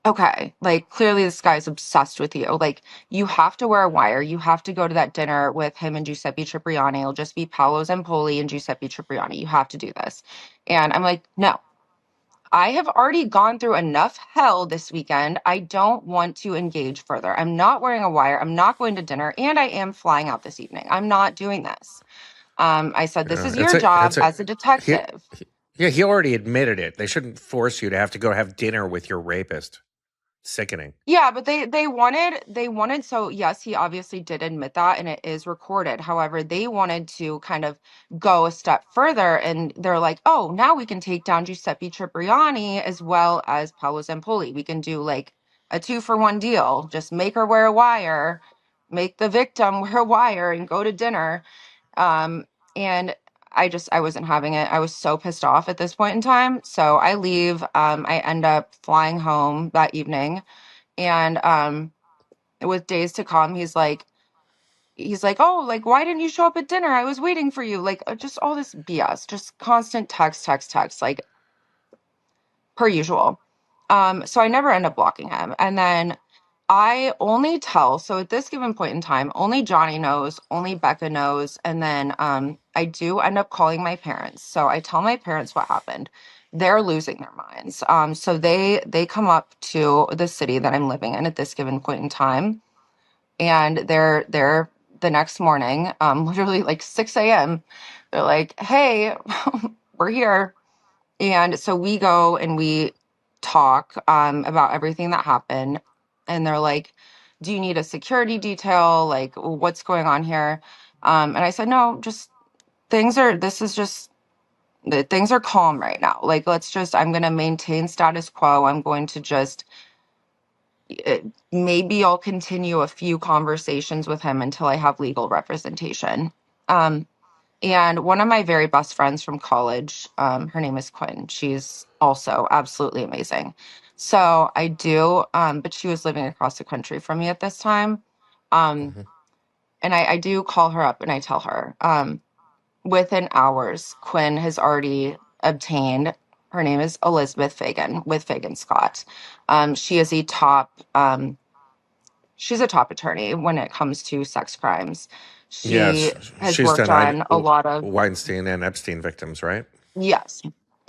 okay, like clearly this guy's obsessed with you, like you have to wear a wire, you have to go to that dinner with him and Giuseppe Cipriani. It'll just be Paolo Zampolli and Giuseppe Cipriani. You have to do this. And I'm like, no, I have already gone through enough hell this weekend. I don't want to engage further. I'm not wearing a wire. I'm not going to dinner, and I am flying out this evening. I'm not doing this. I said, this is It's your job as a he, detective. yeah, he already admitted it. They shouldn't force you to have to go have dinner with your rapist. Sickening. Yeah, but they wanted, so yes, he obviously did admit that and it is recorded. However, they wanted to kind of go a step further and they're like, "Oh, now we can take down Giuseppe Cipriani as well as Paolo Zampolli. We can do like a 2-for-1 deal. Just make her wear a wire, make the victim wear a wire and go to dinner." Um and I wasn't having it. I was so pissed off at this point in time. So I leave. I end up flying home that evening and with days to come, he's like, "Oh, like why didn't you show up at dinner? I was waiting for you." Like just all this BS, just constant text, like per usual. So I never end up blocking him. And then I only tell, so at this given point in time, only Johnny knows, only Becca knows, and then I do end up calling my parents. So I tell my parents what happened. They're losing their minds. So they come up to the city that I'm living in at this given point in time, and they're the next morning, literally like 6 a.m. They're like, "Hey, we're here." And so we go and we talk about everything that happened. And they're like, "Do you need a security detail? Like, what's going on here?" And I said, "No, just this is just, things are calm right now. Like, I'm going to maintain status quo. I'm going to just, maybe I'll continue a few conversations with him until I have legal representation." And one of my very best friends from college, her name is Quinn. She's also absolutely amazing. So I do, but she was living across the country from me at this time. Um, Hmm. and I do call her up and I tell her, within hours, Quinn has already obtained, her name is Elizabeth Fagan with Fagan Scott. She is she's a top attorney when it comes to sex crimes. She Yes, has she's worked done on a lot of. Weinstein and Epstein victims, right? Yes,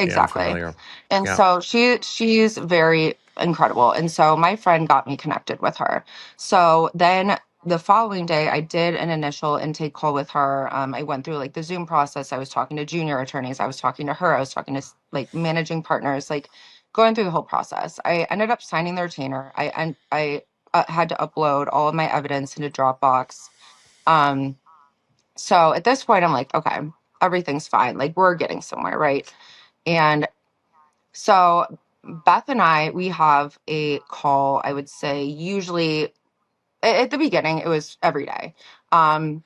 Yeah, I'm exactly. familiar. And Yeah. so she's very incredible. And so my friend got me connected with her. So then the following day, I did an initial intake call with her. I went through like the Zoom process. I was talking to junior attorneys. I was talking to her. I was talking to like managing partners, like going through the whole process. I ended up signing the retainer. I had to upload all of my evidence into Dropbox. Um, so at this point, I'm like, okay, everything's fine. Like we're getting somewhere, right? And so Beth and I, we have a call, I would say usually at the beginning, it was every day. Um,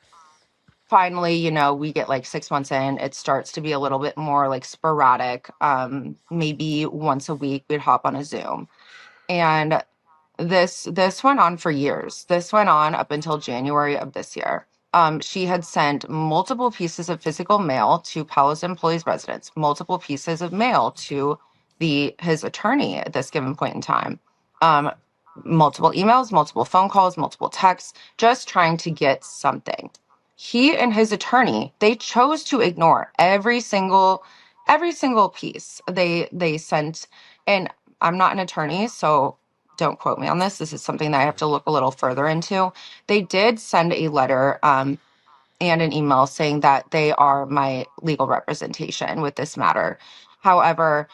Finally, we get like 6 months in, it starts to be a little bit more like sporadic. Maybe once a week we'd hop on a Zoom. And this went on for years. This went on up until January of this year. She had sent multiple pieces of physical mail to Paolo's employees' residence, multiple pieces of mail to his attorney at this given point in time. Um, Multiple emails, multiple phone calls, multiple texts, just trying to get something. He and his attorney, they chose to ignore every single piece they sent. And I'm not an attorney, so don't quote me on this. This is something that I have to look a little further into. They did send a letter and an email saying that they are my legal representation with this matter. However,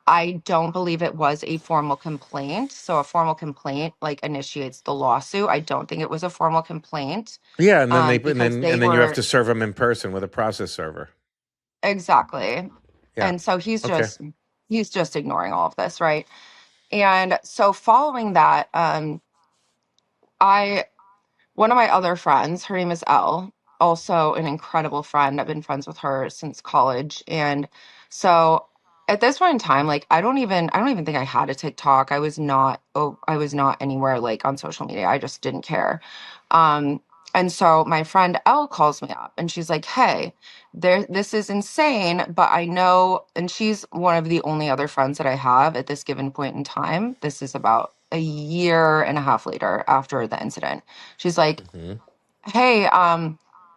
I don't believe it was a formal complaint. So a formal complaint like initiates the lawsuit. I don't think it was a formal complaint Yeah, and then because they you have were to serve them in person with a process server. exactly. Yeah. And so he's Okay. just he's just ignoring all of this, right? And so following that, I one of my other friends, her name is Elle, also an incredible friend. I've been friends with her since college. And so at this point in time, like I don't even think I had a TikTok. I was not anywhere like on social media. I just didn't care. Um and so my friend Elle calls me up and she's like, "Hey, this is insane, but I know," and she's one of the only other friends that I have at this given point in time. This is about a year and a half later after the incident. She's like, Hmm. "Hey,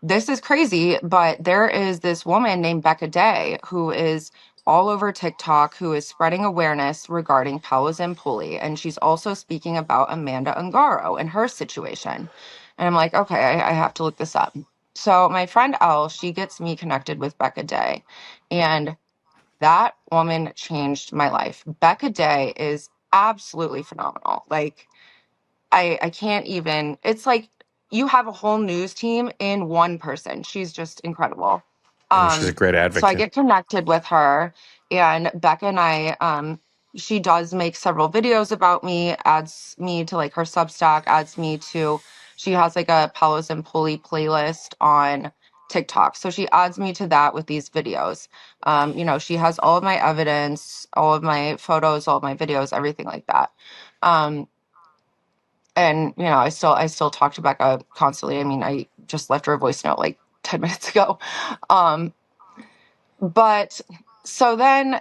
this is crazy, but there is this woman named Becca Day who is all over TikTok who is spreading awareness regarding Paolo Zampolli. And she's also speaking about Amanda Ungaro and her situation. And I'm like, okay, I have to look this up. So my friend Elle, she gets me connected with Becca Day. And that woman changed my life. Becca Day is absolutely phenomenal. Like, I can't even, it's like you have a whole news team in one person. She's just incredible. She's a great So I advocate. get connected with her, and Becca and I, she does make several videos about me, adds me to like her Substack, adds me to, she has like a Paolo Zampolli playlist on TikTok. So she adds me to that with these videos. You know, she has all of my evidence, all of my photos, all of my videos, everything like that. Um, and you know, I still talk to Becca constantly. I mean, I just left her a voice note like 10 minutes ago. Um, but so then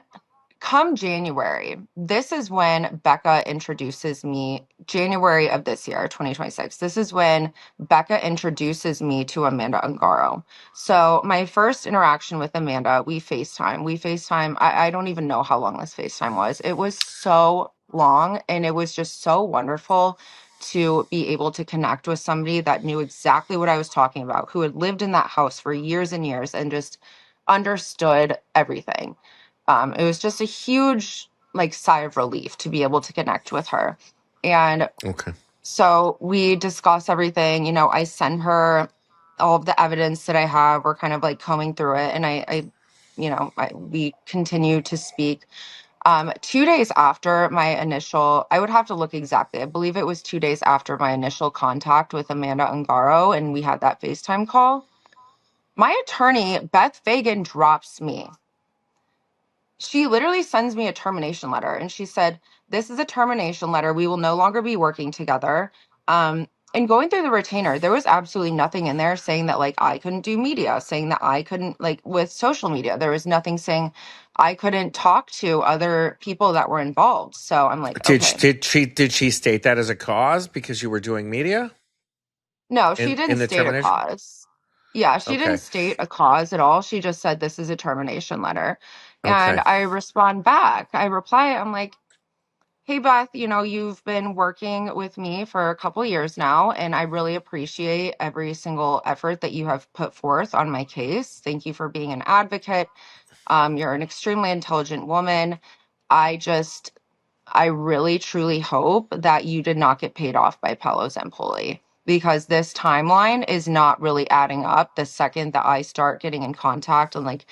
come January, this is when Becca introduces me, January of this year, 2026. This is when Becca introduces me to Amanda Ungaro. So my first interaction with Amanda, we FaceTime. I don't even know how long this FaceTime was. It was so long, and it was just so wonderful to be able to connect with somebody that knew exactly what I was talking about, who had lived in that house for years and years and just understood everything. It was just a huge like sigh of relief to be able to connect with her. And Okay. so we discuss everything. You know, I send her all of the evidence that I have. We're kind of like combing through it. And we continue to speak. 2 days after my initial, I would have to look exactly. I believe it was 2 days after my initial contact with Amanda Ungaro, and we had that FaceTime call. My attorney, Beth Fagan, drops me. She literally sends me a termination letter, and she said, "This is a termination letter. We will no longer be working together." And going through the retainer, there was absolutely nothing in there saying that like I couldn't do media, saying that I couldn't like with social media. There was nothing saying I couldn't talk to other people that were involved. So I'm like, okay. Did she state that as a cause because you were doing media No, she in didn't the state a termination? cause. Yeah, she didn't Okay. state a cause at all. She just said this is a termination letter. And Okay. I respond back. I reply, I'm like, "Hey Beth, you know, you've been working with me for a couple years now, and I really appreciate every single effort that you have put forth on my case. Thank you for being an advocate. You're an extremely intelligent woman. I just I really truly hope that you did not get paid off by Paolo Zampoli, because this timeline is not really adding up. The second that I start getting in contact and like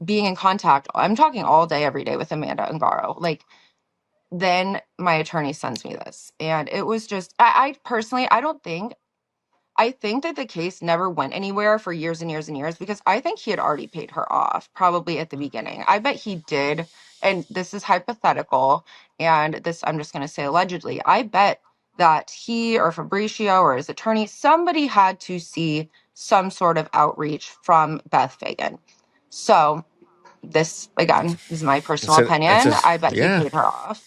being in contact, I'm talking all day, every day with Amanda Ungaro. Like, then my attorney sends me this. And it was just, I personally, I think that the case never went anywhere for years and years and years, because I think he had already paid her off probably at the beginning. I bet he did. And this is hypothetical. And this, I'm just going to say allegedly, I bet that he or Fabricio or his attorney, somebody had to see some sort of outreach from Beth Fagan. So this, again, is my personal It's a opinion. I bet he yeah. paid her off.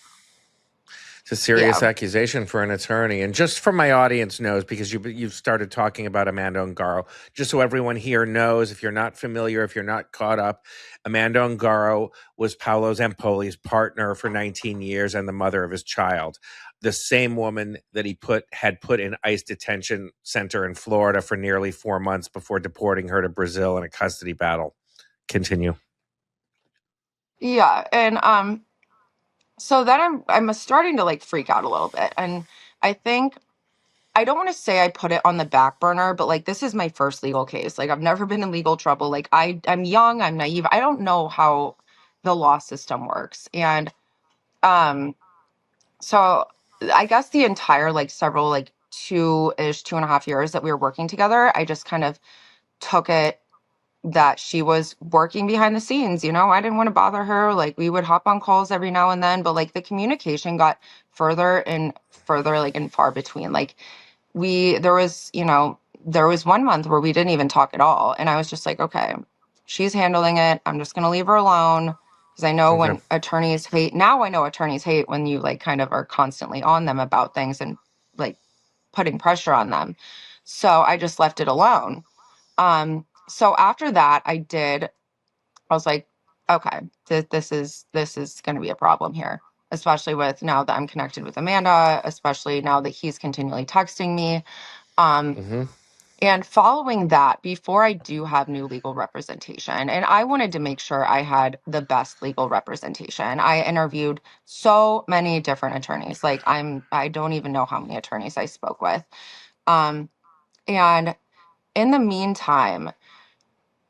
It's a serious Yeah. accusation for an attorney. And just for my audience knows, because you've started talking about Amanda Ungaro, just so everyone here knows, if you're not familiar, if you're not caught up, Amanda Ungaro was Paolo Zampoli's partner for 19 years and the mother of his child. The same woman that he had put in ICE detention center in Florida for nearly 4 months before deporting her to Brazil in a custody battle. Continue. Yeah. And so then I'm starting to like freak out a little bit. And I think I don't want to say I put it on the back burner, but like this is my first legal case. Like I've never been in legal trouble. Like I'm young, I'm naive. I don't know how the law system works. And um so I guess the entire like several like 2.5 years that we were working together, I just kind of took it that she was working behind the scenes. You know, I didn't want to bother her. Like we would hop on calls every now and then, but like the communication got further and further, like and far between. Like there was 1 month where we didn't even talk at all. And I was just like, okay, she's handling it. I'm just going to leave her alone. Because I know Okay. when attorneys hate, now I know attorneys hate when you like kind of are constantly on them about things and like putting pressure on them. So I just left it alone. So after that, I was like, okay, this is going to be a problem here, especially with now that I'm connected with Amanda, especially now that he's continually texting me. Um, Mm-hmm. and following that, before I do have new legal representation, and I wanted to make sure I had the best legal representation. I interviewed so many different attorneys. Like I don't even know how many attorneys I spoke with. Um, and in the meantime,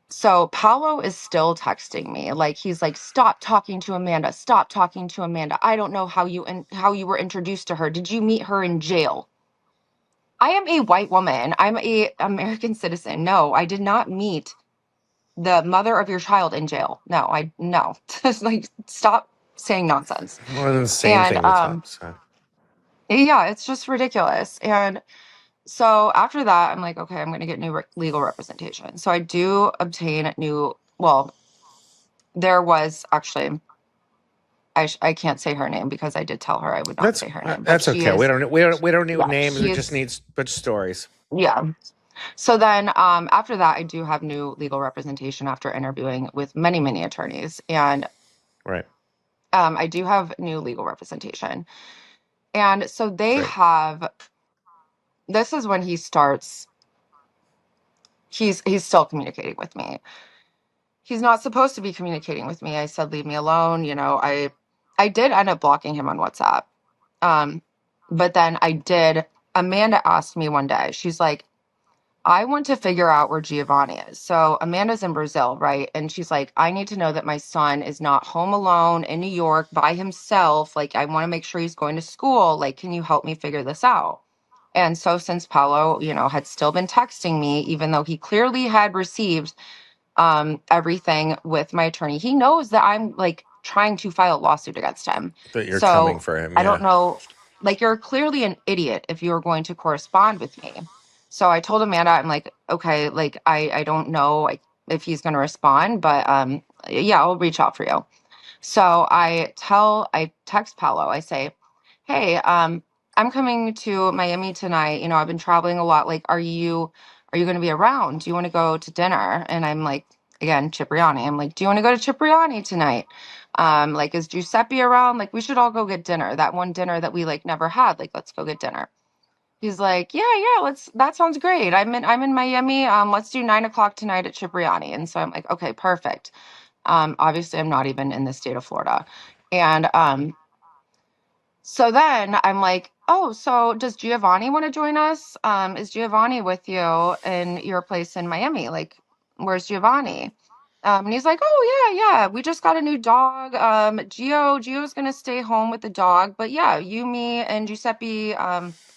so Paulo is still texting me. Like he's like, stop talking to Amanda. Stop talking to Amanda. I don't know how you were introduced to her. Did you meet her in jail? I am a white woman. I'm a American citizen. No, I did not meet the mother of your child in jail. No. Just like stop saying nonsense. More than the same And thing with Hobbs. yeah, it's just ridiculous. And so after that, I'm like, okay, I'm going to get new legal representation. So I do obtain new. Well, there was actually I can't say her name because I did tell her I would not say her name, but That's she okay. We is, don't need yeah, names. We she just is, need but stories. yeah. So then after that, I do have new legal representation after interviewing with many attorneys. And Right. I do have new legal representation. And so they Great. have, this is when he starts, he's still communicating with me. He's not supposed to be communicating with me. I said, leave me alone. You know, I did end up blocking him on WhatsApp. But then Amanda asked me one day, she's like, I want to figure out where Giovanni is. So Amanda's in Brazil, right? And she's like, I need to know that my son is not home alone in New York by himself. Like, I want to make sure he's going to school. Like, can you help me figure this out? And so since Paulo, had still been texting me, even though he clearly had received everything with my attorney, he knows that I'm like trying to file a lawsuit against him. That you're coming So for him. I don't Yeah. know, like you're clearly an idiot if you're going to correspond with me. So I told Amanda, I'm like, okay, like I don't know like if he's going to respond, but yeah, I'll reach out for you. So I text Paulo, I say, hey, I'm coming to Miami tonight. I've been traveling a lot. Like, are you going to be around? Do you want to go to dinner? And I'm like, again, Cipriani. I'm like, do you want to go to Cipriani tonight? Like, is Giuseppe around? Like, we should all go get dinner. That one dinner that we like never had. Like, let's go get dinner. He's like, yeah, that sounds great. I'm in Miami. Let's do 9 o'clock tonight at Cipriani. And so I'm like, okay, perfect. Obviously I'm not even in the state of Florida. And so then I'm like, oh, so does Giovanni want to join us? Is Giovanni with you in your place in Miami? Like, where's Giovanni? And he's like, oh yeah. We just got a new dog. Gio's gonna stay home with the dog. But yeah, you, me, and Giuseppe,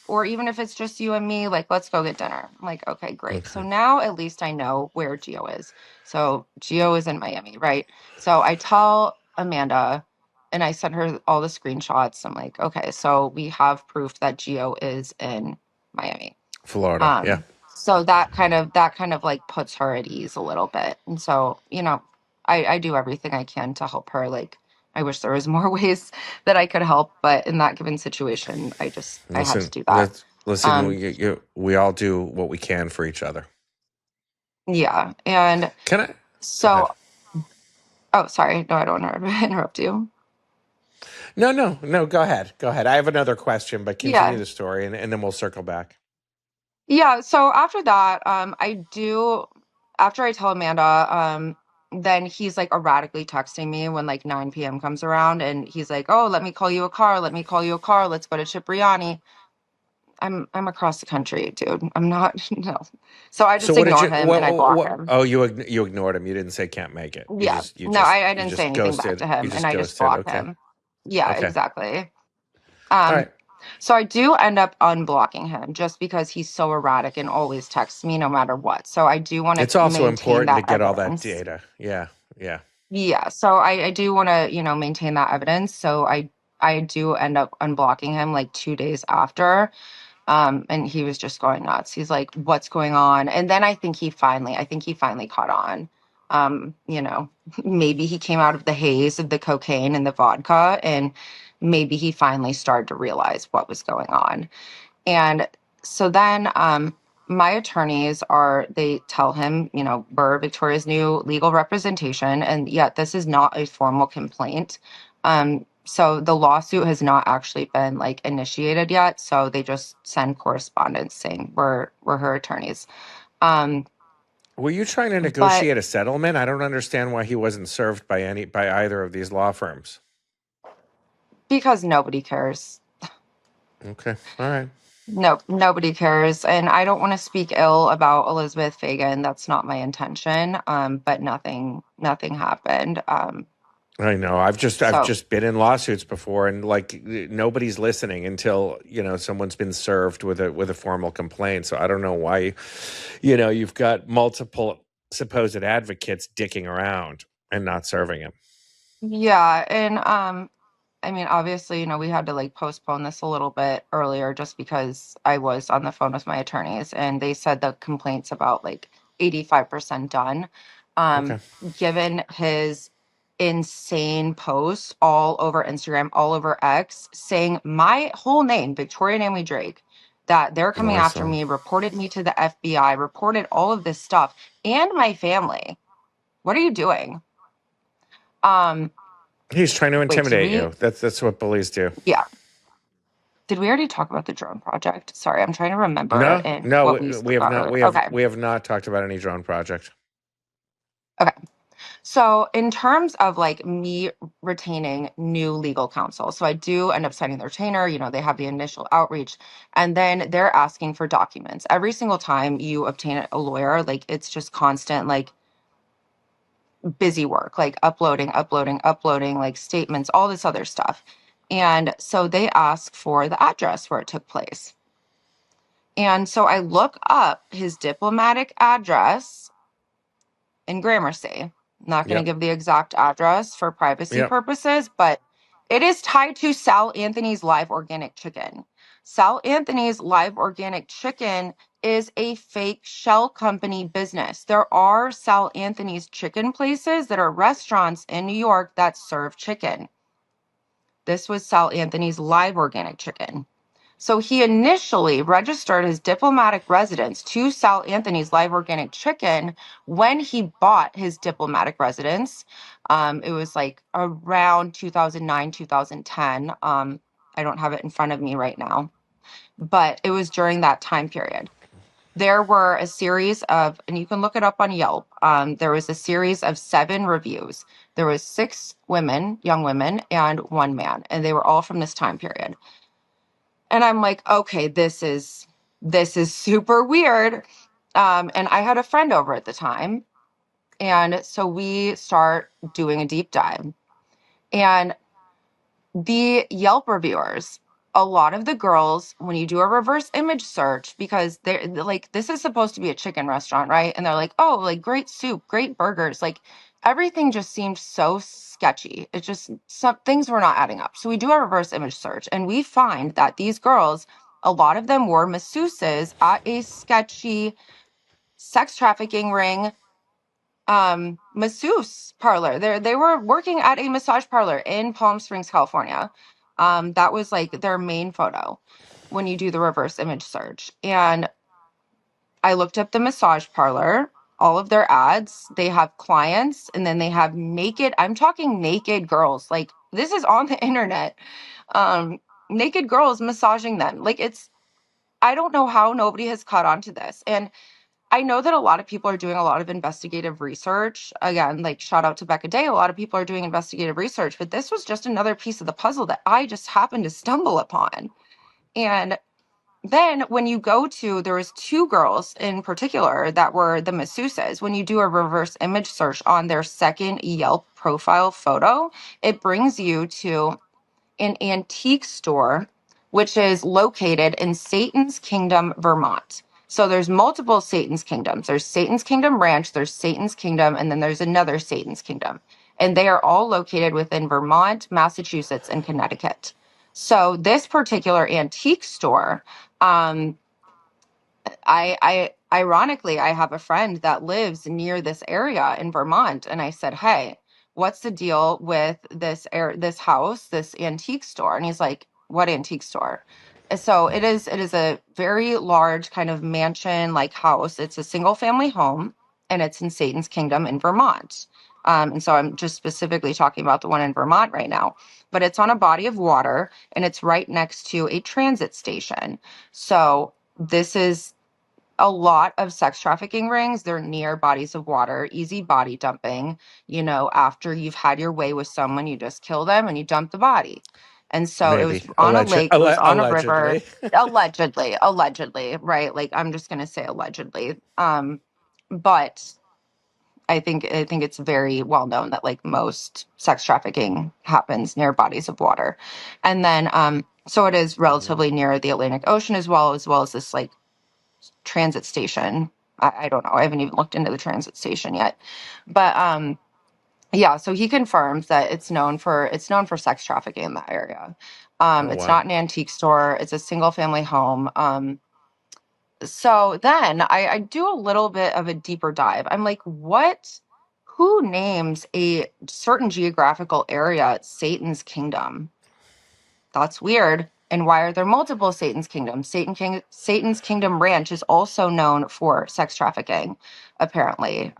or even if it's just you and me, like, let's go get dinner. I'm like, okay, great. So Okay. now at least I know where Gio is. So Gio is in Miami, right? So I tell Amanda and I sent her all the screenshots. I'm like, okay, so we have proof that Gio is in Miami. Florida. Yeah. So that kind of like puts her at ease a little bit. And so, I do everything I can to help her. Like, I wish there was more ways that I could help, but in that given situation, I had to Listen. do that. Listen. Um, We all do what we can for each other. yeah. And Can I? Go ahead. so, oh, sorry. No, I don't want to interrupt you. No. Go ahead. Go ahead. I have another question, but continue Yeah. the story, and then we'll circle back. Yeah, so after that, after I tell Amanda, then he's like erratically texting me when like 9 p.m. comes around and he's like, oh, let me call you a car. Let me call you a car. Let's go to Cipriani. I'm across the country, dude. I'm not, no. So I So just what did ignore you? him and I block What? him. Oh, you ignored him. You didn't say can't make it. Yeah. No, I You didn't say just anything back to ghosted. You him and just I just ghosted. block Okay. him. Yeah, Okay. exactly. All Um, right. so I do end up unblocking him just because he's so erratic and always texts me no matter what. So I do want to It's also maintain important to that get all that evidence. data. Yeah. Yeah. Yeah, so I do want to, maintain that evidence. So I do end up unblocking him like 2 days after. And he was just going nuts. He's like, what's going on? And then I think he finally caught on. Maybe he came out of the haze of the cocaine and the vodka, and maybe he finally started to realize what was going on. And so then my attorneys they tell him, we're Victoria's new legal representation, and yet this is not a formal complaint. So the lawsuit has not actually been like initiated yet. So they just send correspondence saying we're her attorneys. Um, Were you trying to but negotiate a settlement? I don't understand why he wasn't served by either of these law firms. because nobody cares. Okay. All right. No, nobody cares. And I don't want to speak ill about Elizabeth Fagan. That's not my intention. But nothing happened. I know. I've So just been in lawsuits before, and like nobody's listening until someone's been served with a formal complaint. So I don't know why, you've got multiple supposed advocates dicking around and not serving him. yeah, and I mean, obviously, we had to like postpone this a little bit earlier just because I was on the phone with my attorneys and they said the complaint's about like 85% done. Um, Okay. given his insane posts all over Instagram, all over X, saying my whole name, Victoria Naomi Drake, that they're Oh, coming I after saw. me, reported me to the FBI, reported all of this stuff and my family. What are you doing? Um, He's trying to wait, did intimidate we? you. That's what bullies do. Yeah. Did we already talk about the drone project? Sorry, I'm trying to remember No, and no, what we we spoke have about not. earlier. Okay. We have not talked about any drone project. Okay. So in terms of like me retaining new legal counsel, so I do end up signing the retainer, they have the initial outreach, and then they're asking for documents. Every single time you obtain a lawyer, like it's just constant, like busy work, like uploading, like statements, all this other stuff. And so they ask for the address where it took place. And so I look up his diplomatic address in Gramercy. I'm not going to Yep. give the exact address for privacy Yep. purposes, but it is tied to Sal Anthony's live organic chicken. Sal Anthony's live organic chicken is a fake shell company business. There are Sal Anthony's chicken places that are restaurants in New York that serve chicken. This was Sal Anthony's live organic chicken. So he initially registered his diplomatic residence to Sal Anthony's live organic chicken when he bought his diplomatic residence. It was like around 2009, 2010. I don't have it in front of me right now, but it was during that time period. There were a series of, and you can look it up on Yelp. There was a series of 7 reviews. There was 6 women, young women, and 1 man, and they were all from this time period. And I'm like, okay, this is super weird. And I had a friend over at the time. And so we start doing a deep dive. And the Yelp reviewers, a lot of the girls, when you do a reverse image search, because they're like, this is supposed to be a chicken restaurant, right? And they're like, oh, like great soup, great burgers. Like everything just seemed so sketchy. It just, some things were not adding up. So we do a reverse image search and we find that these girls, a lot of them were masseuses at a sketchy sex trafficking ring masseuse parlor. They were working at a massage parlor in Palm Springs, California. That was like their main photo when you do the reverse image search. And I looked up the massage parlor, all of their ads. They have clients and then they have naked, I'm talking naked girls. Like this is on the internet. Naked girls massaging them. Like it's I don't know how nobody has caught on to this. And I know that a lot of people are doing a lot of investigative research. Again, like shout out to Becca Day. A lot of people are doing investigative research, but this was just another piece of the puzzle that I just happened to stumble upon. And then when you go to, there was 2 girls in particular that were the masseuses. When you do a reverse image search on their second Yelp profile photo, it brings you to an antique store, which is located in Satan's Kingdom, Vermont. So there's multiple Satan's Kingdoms. There's Satan's Kingdom Ranch, there's Satan's Kingdom, and then there's another Satan's Kingdom. And they are all located within Vermont, Massachusetts, and Connecticut. So this particular antique store, I ironically, I have a friend that lives near this area in Vermont, and I said, "Hey, what's the deal with this house, this antique store?" And he's like, "What antique store?" So it is a very large kind of mansion like house. It's a single family home, and it's in Satan's Kingdom in Vermont. And so I'm just specifically talking about the one in Vermont right now. But it's on a body of water, and it's right next to a transit station. So this is a lot of sex trafficking rings. They're near bodies of water, easy body dumping. After you've had your way with someone, you just kill them and you dump the body. And so it was Maybe on a lake, it was on a river, allegedly. allegedly, right? Like I'm just gonna say allegedly. But I think it's very well known that like most sex trafficking happens near bodies of water. And then so it is Mhm. relatively near the Atlantic Ocean as well as this like transit station. I don't know. I haven't even looked into the transit station yet. But yeah, so he confirms that it's known for sex trafficking in that area. Oh It's wow. not an antique store. It's a single family home. So then I do a little bit of a deeper dive. I'm like, who names a certain geographical area Satan's kingdom? That's weird. And why are there multiple Satan's kingdoms? Satan's Kingdom Ranch is also known for sex trafficking, apparently.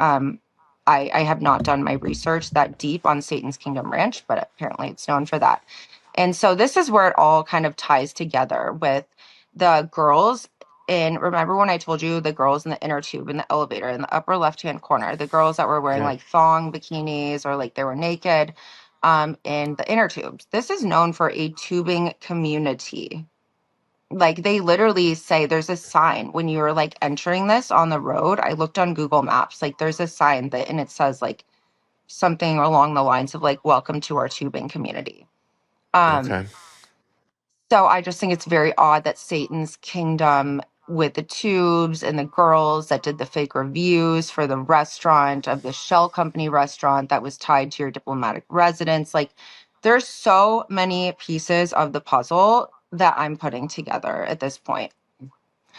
I have not done my research that deep on Satan's Kingdom Ranch, but apparently it's known for that. And so this is where it all kind of ties together with the girls in, remember when I told you the girls in the inner tube in the elevator in the upper left-hand corner, the girls that were wearing Yeah. like thong bikinis or like they were naked in the inner tubes. This is known for a tubing community. Like they literally say there's a sign when you're like entering this on the road. I looked on Google Maps, like there's a sign that, and it says like something along the lines of like, welcome to our tubing community. Um, Okay. so I just think it's very odd that Satan's Kingdom with the tubes and the girls that did the fake reviews for the restaurant of the shell company restaurant that was tied to your diplomatic residence. Like there's so many pieces of the puzzle that I'm putting together at this point.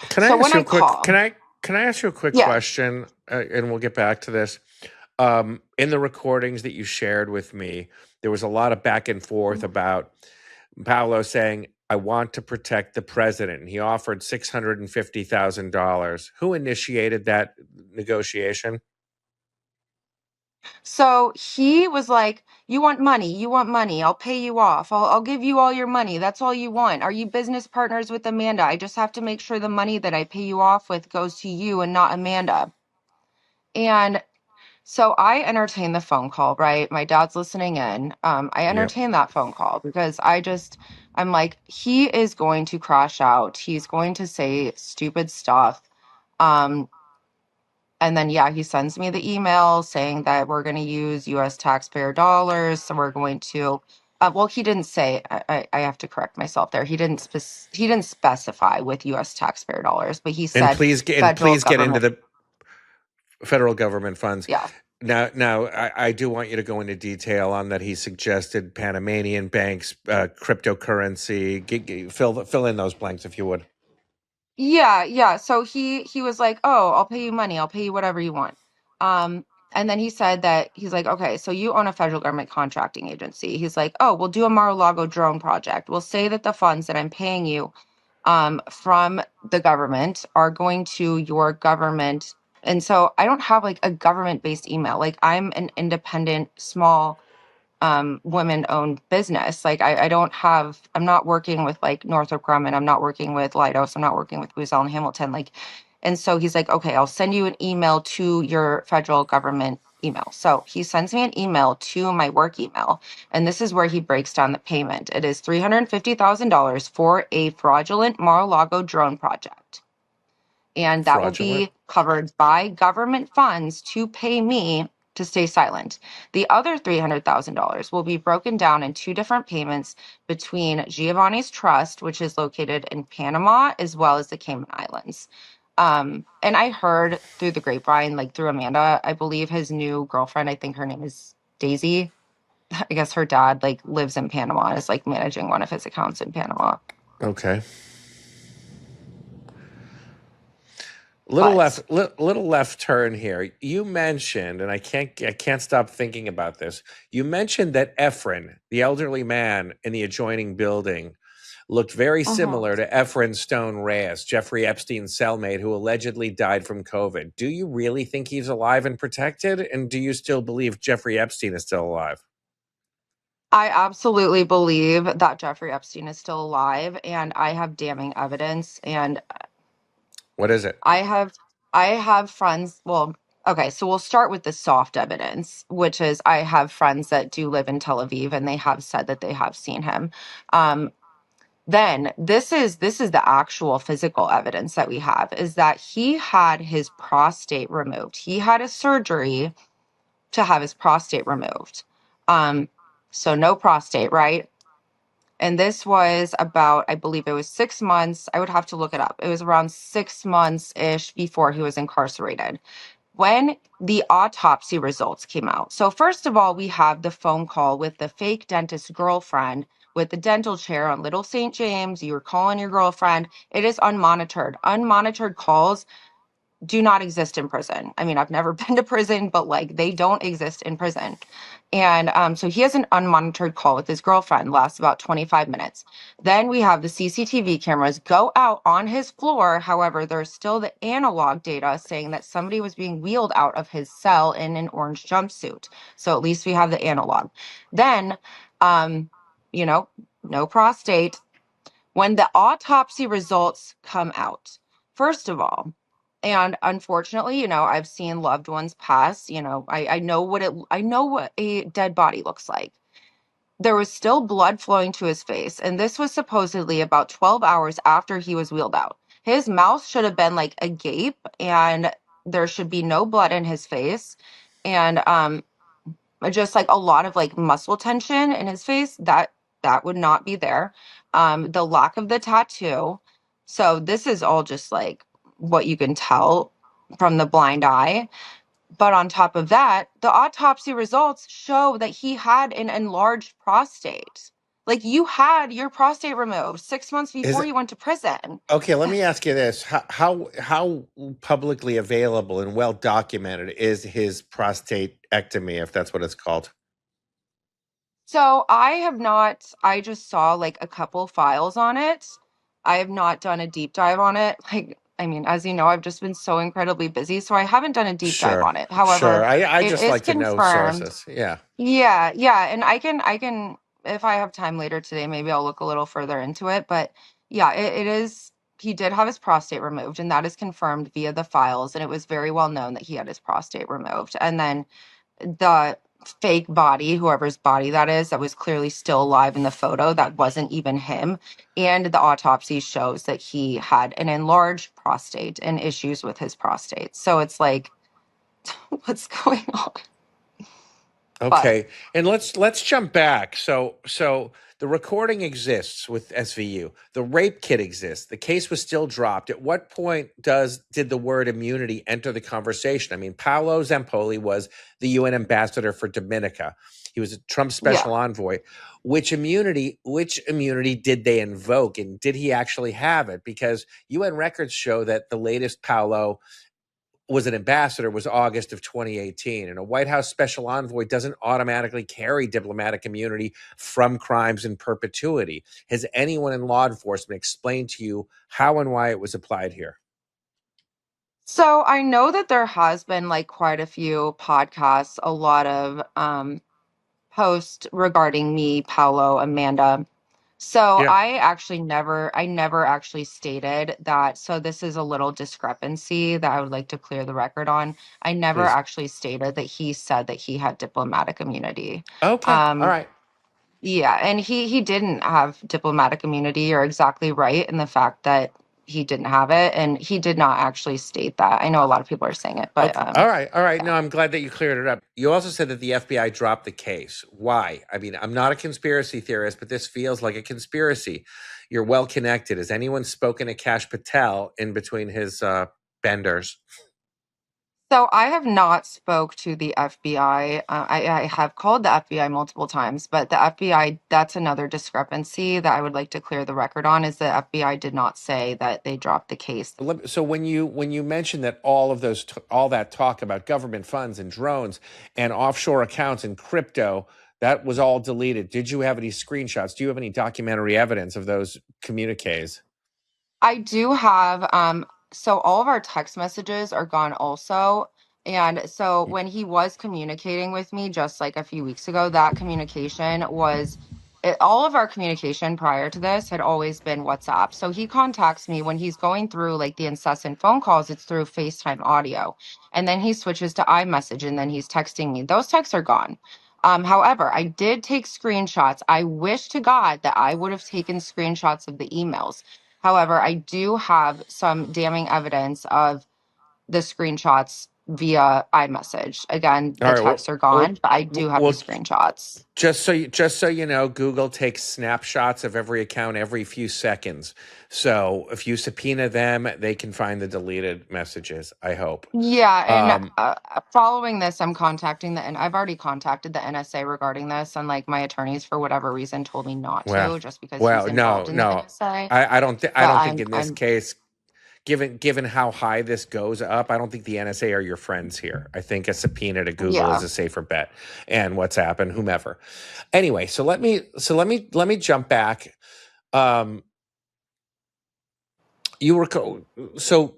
Can I So ask when you I a quick? call, Can I ask you a quick yeah. question? And we'll get back to this. In the recordings that you shared with me, there was a lot of back and forth about Paolo saying, "I want to protect the president." And he offered $650,000. Who initiated that negotiation? So he was like, "You want money? You want money? I'll pay you off. I'll give you all your money. That's all you want. Are you business partners with Amanda? I just have to make sure the money that I pay you off with goes to you and not Amanda." And so I entertain the phone call, right? My dad's listening in. I Yep. entertain that phone call because I'm like, he is going to crash out. He's going to say stupid stuff. Um, and then, yeah, he sends me the email saying that we're going to use US taxpayer dollars. So we're going to, well, he didn't say, I have to correct myself there. He didn't specify with US taxpayer dollars, but he And said federal please get into government. the federal government funds. Yeah. Now, I do want you to go into detail on that. He suggested Panamanian banks, cryptocurrency. Fill in those blanks if you would. Yeah, yeah. So he was like, "Oh, I'll pay you money. I'll pay you whatever you want." Um, and then he said that he's like, "Okay, so you own a federal government contracting agency." He's like, "Oh, we'll do a Mar-a-Lago drone project. We'll say that the funds that I'm paying you from the government are going to your government." And so I don't have like a government-based email. Like I'm an independent, small women owned business. Like I'm not working with like Northrop Grumman. I'm not working with Leidos. I'm not working with Booz Allen Hamilton. Like, and so he's like, okay, I'll send you an email to your federal government email. So he sends me an email to my work email. And this is where he breaks down the payment. It is $350,000 for a fraudulent Mar-a-Lago drone project. And that will Fraudulent. be covered by government funds to pay me to stay silent. The other $300,000 will be broken down in two different payments between Giovanni's Trust, which is located in Panama, as well as the Cayman Islands. And I heard through the grapevine, like through Amanda, I believe his new girlfriend, I think her name is Daisy. I guess her dad like lives in Panama and is like managing one of his accounts in Panama. Okay. But Little left turn here. You mentioned, and I can't stop thinking about this. You mentioned that Efren, the elderly man in the adjoining building, looked very Uh-huh. similar to Efren Stone Reyes, Jeffrey Epstein's cellmate, who allegedly died from COVID. Do you really think he's alive and protected? And do you still believe Jeffrey Epstein is still alive? I absolutely believe that Jeffrey Epstein is still alive, and I have damning evidence. And What is it? I have I have friends. Well, okay, so we'll start with the soft evidence, which is I have friends that do live in Tel Aviv, and they have said that they have seen him. Um, then this is the actual physical evidence that we have is that he had his prostate removed. He had a surgery to have his prostate removed. Um, so no prostate, right? And this was about, I believe it was 6 months. I would have to look it up. It was around 6 months ish before he was incarcerated when the autopsy results came out. So, first of all, we have the phone call with the fake dentist girlfriend with the dental chair on Little St. James. You were calling your girlfriend. It is unmonitored. Unmonitored calls do not exist in prison. I mean, I've never been to prison, but like they don't exist in prison. And so he has an unmonitored call with his girlfriend, lasts about 25 minutes. Then we have the CCTV cameras go out on his floor. However, there's still the analog data saying that somebody was being wheeled out of his cell in an orange jumpsuit. So at least we have the analog. Then, um, you know, no prostate. When the autopsy results come out, first of all, and unfortunately, I've seen loved ones pass. I know what a dead body looks like. There was still blood flowing to his face, and this was supposedly about 12 hours after he was wheeled out. His mouth should have been like agape, and there should be no blood in his face. And just like a lot of like muscle tension in his face that would not be there. The lack of the tattoo. So this is all just like what you can tell from the blind eye. But on top of that, the autopsy results show that he had an enlarged prostate. Like you had your prostate removed 6 months Is before it you went to prison. okay? Let me ask you this: how publicly available and well documented is his prostatectomy, if that's what it's called? So I just saw like a couple files on it. I have not done a deep dive on it. Like, I mean, as you know, I've just been so incredibly busy. So I haven't done a deep dive Sure, on it. sure. However, I it just is like to know confirmed. sources. Yeah. Yeah, yeah. And I can, if I have time later today, maybe I'll look a little further into it. But yeah, it is, he did have his prostate removed, and that is confirmed via the files. And it was very well known that he had his prostate removed. And then the fake body, whoever's body that is, that was clearly still alive in the photo, that wasn't even him. And the autopsy shows that he had an enlarged prostate and issues with his prostate. So it's like, what's going on? But Okay, and let's jump back. So the recording exists with SVU. The rape kit exists. The case was still dropped. At what point did the word immunity enter the conversation? I mean, Paolo Zampolli was the UN ambassador for Dominica. He was a Trump yeah. special envoy. Which immunity did they invoke, and did he actually have it? Because UN records show that the latest Paolo was an ambassador was August of 2018. And a White House special envoy doesn't automatically carry diplomatic immunity from crimes in perpetuity. Has anyone in law enforcement explained to you how and why it was applied here? So I know that there has been like quite a few podcasts, a lot of posts regarding me, Paulo, Amanda. So Yeah. I never actually stated that. So this is a little discrepancy that I would like to clear the record on. I never Please. actually stated that he said that he had diplomatic immunity. Okay. All Um, right. yeah, and he didn't have diplomatic immunity. You're exactly right in the fact that he didn't have it, and he did not actually state that. I know a lot of people are saying it, but Okay. All right. All right. yeah. No, I'm glad that you cleared it up. You also said that the FBI dropped the case. Why? I mean, I'm not a conspiracy theorist, but this feels like a conspiracy. You're well connected. Has anyone spoken to Kash Patel in between his benders? So I have not spoke to the FBI. I have called the FBI multiple times, but the FBI, that's another discrepancy that I would like to clear the record on, is the FBI did not say that they dropped the case. So when you mentioned that all that talk about government funds and drones and offshore accounts and crypto, That was all deleted. Did you have any screenshots? Do you have any documentary evidence of those communiques? I do have so all of our text messages are gone also. And so when he was communicating with me just like a few weeks ago, that communication was all of our communication prior to this had always been WhatsApp. So he contacts me when he's going through like the incessant phone calls, it's through FaceTime audio. And then he switches to iMessage and then he's texting me. Those texts are gone. However, I did take screenshots. I wish to God that I would have taken screenshots of the emails. However, I do have some damning evidence of the screenshots via iMessage. Again, All the right. texts are gone, but I do have the Well, screenshots. just so you know, Google takes snapshots of every account every few seconds. So if you subpoena them, they can find the deleted messages. I hope. Yeah, and Um, following this, I'm contacting and I've already contacted the NSA regarding this, and like my attorneys, for whatever reason, told me not well, to, just because he's no, involved in the no. NSA. I But don't think in this case, given how high this goes up, I don't think the NSA are your friends here. I think a subpoena to Google is yeah. a safer bet, and WhatsApp and whomever. Anyway, so let me jump back. Um, you were so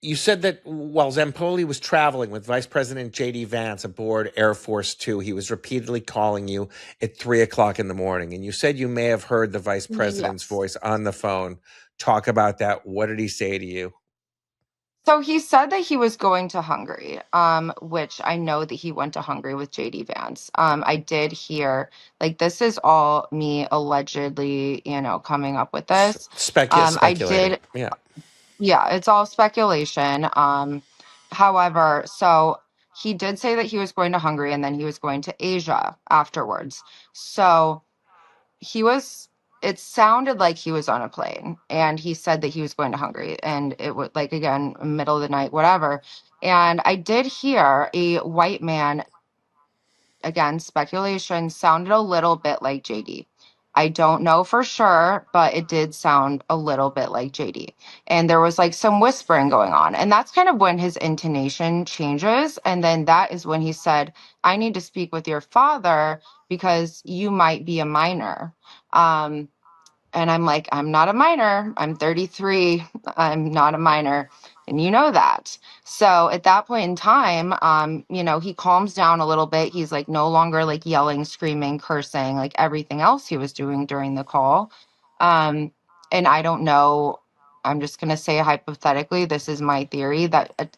you said that while Zampoli was traveling with Vice President JD Vance aboard Air Force Two, he was repeatedly calling you at 3 o'clock in the morning, and you said you may have heard the Vice President's Yes. voice on the phone. Talk about that. What did he say to you? So he said that he was going to Hungary, which I know that he went to Hungary with JD Vance. I did hear, like, this is all me allegedly, coming up with this. I Speculating. did, Yeah. yeah, it's all speculation. However, so he did say that he was going to Hungary and then he was going to Asia afterwards. So he was it sounded like he was on a plane and he said that he was going to Hungary, and it was like, again, middle of the night, whatever. And I did hear a white man, again, speculation, sounded a little bit like JD. I don't know for sure, but it did sound a little bit like JD. And there was like some whispering going on. And that's kind of when his intonation changes. And then that is when he said, I need to speak with your father because you might be a minor. Um, and I'm like, I'm not a minor. I'm 33. I'm not a minor. And you know that. So at that point in time, he calms down a little bit. He's like no longer like yelling, screaming, cursing, like everything else he was doing during the call. Um, and I don't know. I'm just going to say hypothetically, this is my theory that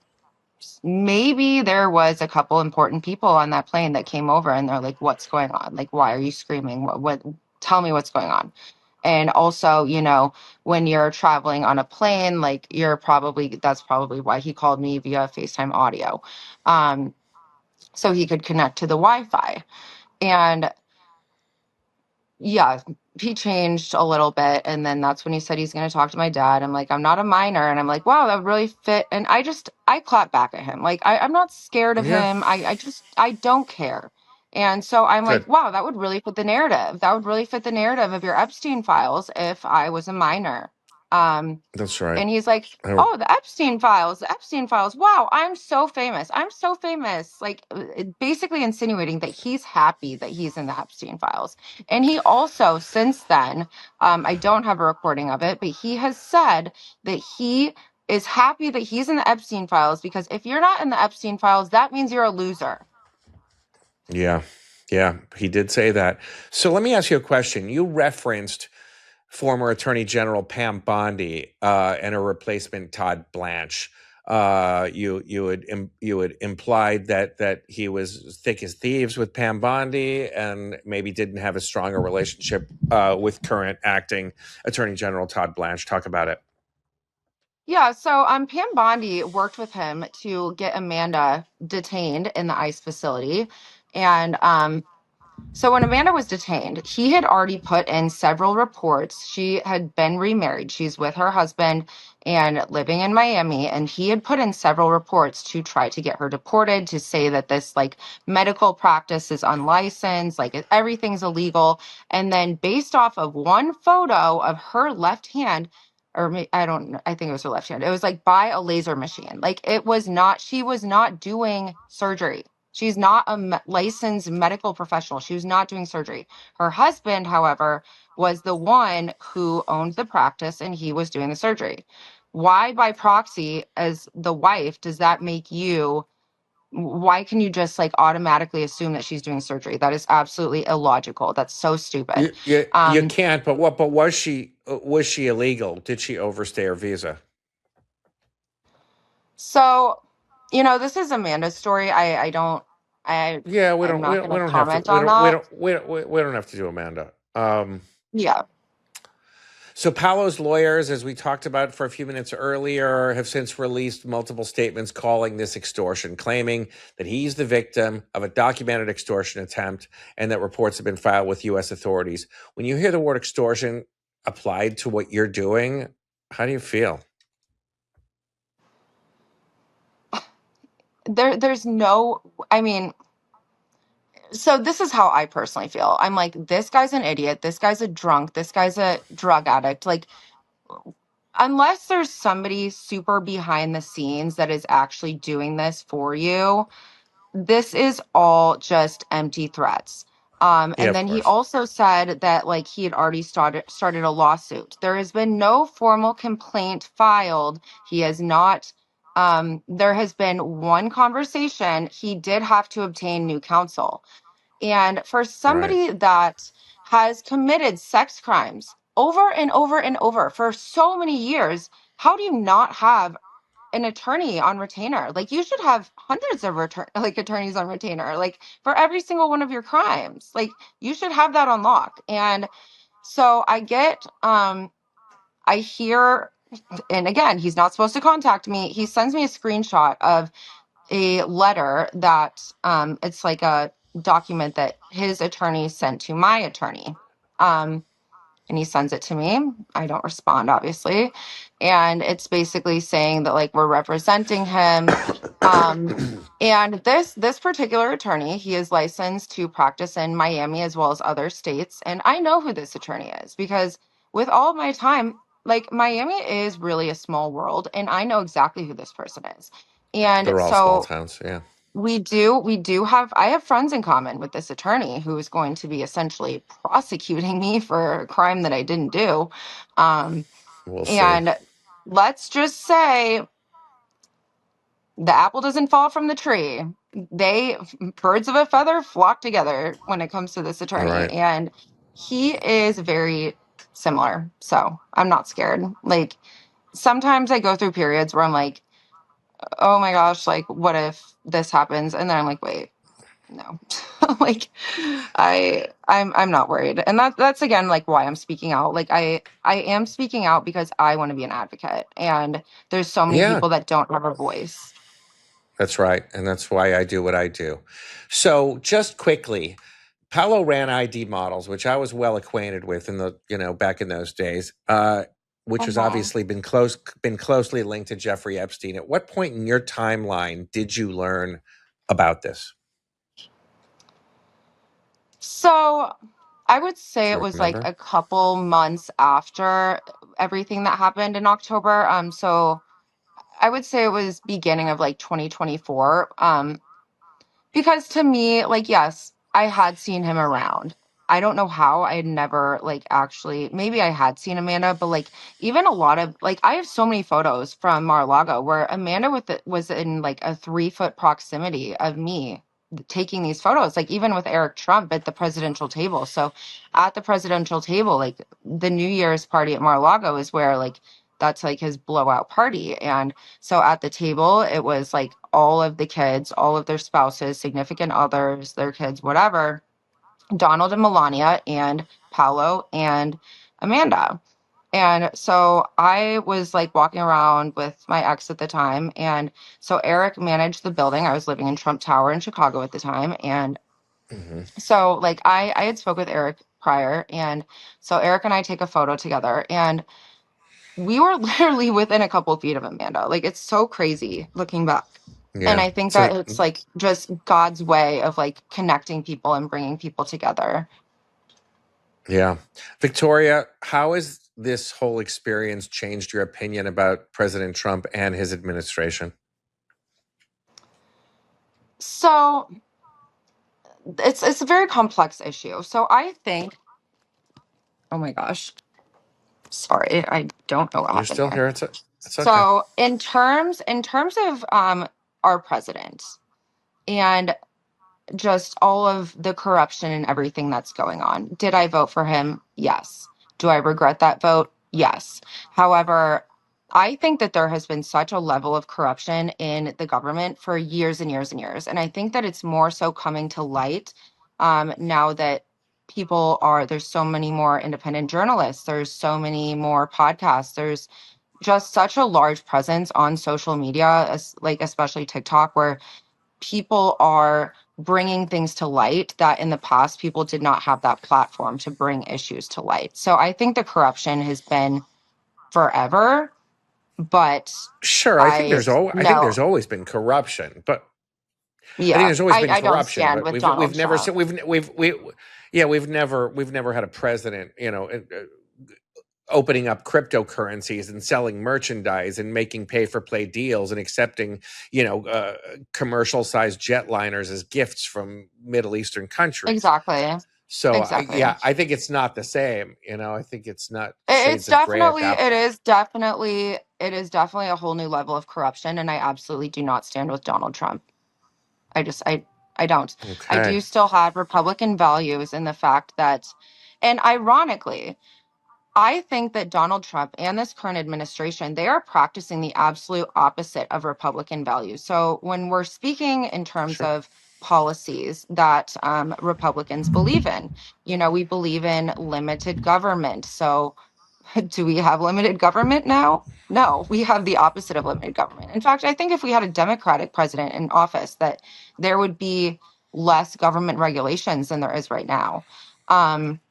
maybe there was a couple important people on that plane that came over and they're like, what's going on? Like, why are you screaming? Tell me what's going on. And also, when you're traveling on a plane, like that's probably why he called me via FaceTime audio. So he could connect to the Wi-Fi. And yeah, he changed a little bit. And then that's when he said he's going to talk to my dad. I'm like, I'm not a minor. And I'm like, wow, that would really fit. And I clap back at him. Like, I'm not scared of Yeah. him. I don't care. And so I'm Good. like, wow, that would really fit the narrative. That would really fit the narrative of your Epstein files if I was a minor. Um, That's right. and he's like, oh, the Epstein files, the Epstein files. Wow, I'm so famous. I'm so famous. Like, basically insinuating that he's happy that he's in the Epstein files. And he also, since then, I don't have a recording of it, but he has said that he is happy that he's in the Epstein files because if you're not in the Epstein files, that means you're a loser. Yeah. Yeah. He did say that. So let me ask you a question. You referenced former Attorney General Pam Bondi and her replacement Todd Blanche. You had implied that he was thick as thieves with Pam Bondi and maybe didn't have a stronger relationship with current acting Attorney General Todd Blanche. Talk about it. Yeah, so Pam Bondi worked with him to get Amanda detained in the ICE facility. And so when Amanda was detained, he had already put in several reports. She had been remarried. She's with her husband and living in Miami. And he had put in several reports to try to get her deported, to say that this like medical practice is unlicensed, like everything's illegal. And then based off of one photo of her left hand, I don't know, I think it was her left hand. It was like by a laser machine. Like she was not doing surgery. She's not a licensed medical professional. She was not doing surgery. Her husband, however, was the one who owned the practice and he was doing the surgery. Why, by proxy, as the wife, does that make you? Why can you just like automatically assume that she's doing surgery? That is absolutely illogical. That's so stupid. You can't. But what? But was she illegal? Did she overstay her visa? So, this is Amanda's story. I don't. Yeah, I'm not going we to don't have to comment on that. we don't have to do Amanda. Yeah. So Paolo's lawyers, as we talked about for a few minutes earlier, have since released multiple statements calling this extortion, claiming that he's the victim of a documented extortion attempt and that reports have been filed with U.S. authorities. When you hear the word extortion applied to what you're doing, how do you feel? There's no. I mean, so this is how I personally feel. I'm like, this guy's an idiot. This guy's a drunk. This guy's a drug addict. Like, unless there's somebody super behind the scenes that is actually doing this for you, this is all just empty threats. Yeah, And of then he course. also said that like he had already started a lawsuit. There has been no formal complaint filed. He has not. There has been one conversation. He did have to obtain new counsel. And for Right. somebody that has committed sex crimes over and over and over for so many years, how do you not have an attorney on retainer? Like you should have hundreds of attorneys on retainer, like for every single one of your crimes. Like you should have that on lock. And so I hear, and again, he's not supposed to contact me. He sends me a screenshot of a letter that it's like a document that his attorney sent to my attorney. And he sends it to me. I don't respond, obviously. And it's basically saying that like we're representing him. And this particular attorney, he is licensed to practice in Miami as well as other states. And I know who this attorney is because with all of my time, like Miami is really a small world, and I know exactly who this person is. And They're all small so towns. Yeah. we do have, I have friends in common with this attorney who is going to be essentially prosecuting me for a crime that I didn't do. Um, We'll see. and let's just say the apple doesn't fall from the tree. They, birds of a feather flock together when it comes to this All attorney. right. And he is very similar. So I'm not scared. Like sometimes I go through periods where I'm like, oh my gosh, like what if this happens? And then I'm like, wait, no. Like I'm not worried. And that's again like why I'm speaking out. Like I am speaking out because I want to be an advocate. And there's so many Yeah, people that don't have a voice. that's right. And that's why I do what I do. So just quickly, Paolo ran ID models, which I was well acquainted with in the, back in those days, which has Uh-huh. obviously been closely linked to Jeffrey Epstein. At what point in your timeline did you learn about this? So I would say Do it you was like remember? a couple months after everything that happened in October. So I would say it was beginning of like 2024. Because to me, like, yes, I had seen him around. I don't know how. I had never, like, actually, maybe I had seen Amanda, but like, even a lot of, like, I have so many photos from Mar-a-Lago where Amanda was in like a 3 foot proximity of me taking these photos, like, even with Eric Trump at the presidential table. So at the presidential table, like, the New Year's party at Mar-a-Lago is where, like, that's like his blowout party. And so at the table, it was like all of the kids, all of their spouses, significant others, their kids, whatever, Donald and Melania and Paulo and Amanda. And so I was like walking around with my ex at the time. And so Eric managed the building. I was living in Trump Tower in Chicago at the time. And Hmm. so like I had spoke with Eric prior. And so Eric and I take a photo together. And we were literally within a couple of feet of Amanda. Like it's so crazy looking back. And Yeah. I think So, that it's like just God's way of like connecting people and bringing people together. yeah. Victoria, how has this whole experience changed your opinion about President Trump and his administration? So So it's a very complex issue. So I think, oh my gosh, sorry, I don't know what You're happened still here. here. It's okay. So in terms of our president and just all of the corruption and everything that's going on, did I vote for him? Yes. Do I regret that vote? Yes. However, I think that there has been such a level of corruption in the government for years and years and years. And I think that it's more so coming to light now that there's so many more independent journalists, there's so many more podcasts, there's just such a large presence on social media, like especially TikTok, where people are bringing things to light that in the past people did not have that platform to bring issues to light. So I think the corruption has been forever, but Sure, I I think there's no, always been corruption, but I think yeah, there's always I, been I don't corruption, stand but with Donald we've never Trump. seen we've never had a president, opening up cryptocurrencies and selling merchandise and making pay for play deals and accepting, commercial sized jetliners as gifts from Middle Eastern countries. Exactly. So Exactly. I think it's not the same. I think it's not It's shades of gray at definitely, that it point. is definitely, it is definitely a whole new level of corruption. And I absolutely do not stand with Donald Trump. I just, I don't. I Okay. do still have Republican values in the fact that, and ironically, I think that Donald Trump and this current administration, they are practicing the absolute opposite of Republican values. So when we're speaking in terms Sure. of policies that Republicans believe in, we believe in limited government. So do we have limited government now? No, we have the opposite of limited government. In fact, I think if we had a Democratic president in office, that there would be less government regulations than there is right now. Um,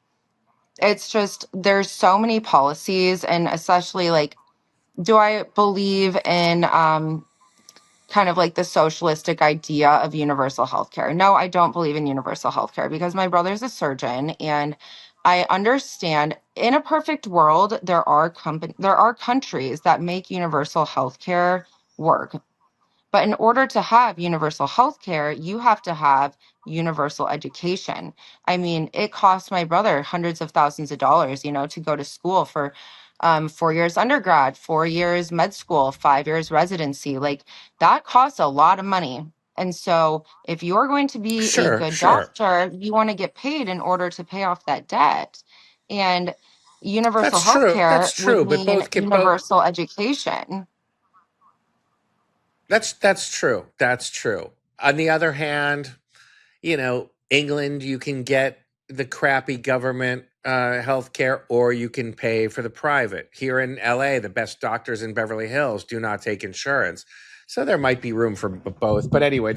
it's just there's so many policies, and especially like, do I believe in kind of like the socialistic idea of universal healthcare? No, I don't believe in universal healthcare because my brother's a surgeon, and I understand in a perfect world there are countries that make universal healthcare work. But in order to have universal health care, you have to have universal education. I mean, it cost my brother hundreds of thousands of dollars, to go to school for 4 years undergrad, 4 years med school, 5 years residency. Like that costs a lot of money. And so if you're going to be a Sure, good sure. doctor, you want to get paid in order to pay off that debt. And universal That's health true. care That's would true. But mean universal education. that's true. That's true. On the other hand, England, you can get the crappy government health care, or you can pay for the private. Here in LA, the best doctors in Beverly Hills do not take insurance. So there might be room for both. But anyway,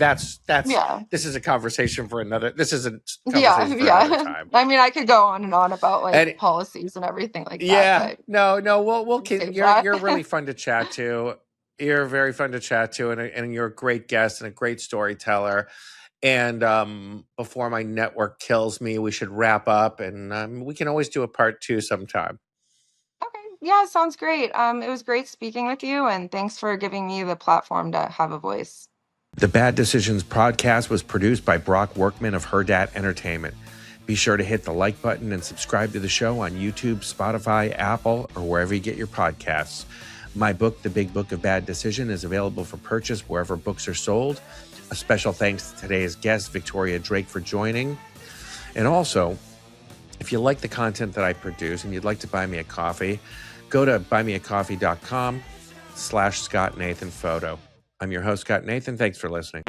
Yeah. this is a conversation for another this is a Yeah, conversation for another yeah. time. I mean, I could go on and on about like And policies and everything like that, yeah, but no, we'll we'll keep save that. you're really fun to chat to. You're very fun to chat to, and you're a great guest and a great storyteller. And before my network kills me, we should wrap up, and we can always do a part 2 sometime. Okay, yeah, sounds great. It was great speaking with you, and thanks for giving me the platform to have a voice. The Bad Decisions podcast was produced by Brock Workman of Herdat Entertainment. Be sure to hit the like button and subscribe to the show on YouTube, Spotify, Apple, or wherever you get your podcasts. My book, The Big Book of Bad Decision, is available for purchase wherever books are sold. A special thanks to today's guest, Victoria Drake, for joining. And also, if you like the content that I produce and you'd like to buy me a coffee, go to buymeacoffee.com/ScottNathanPhoto. I'm your host, Scott Nathan. Thanks for listening.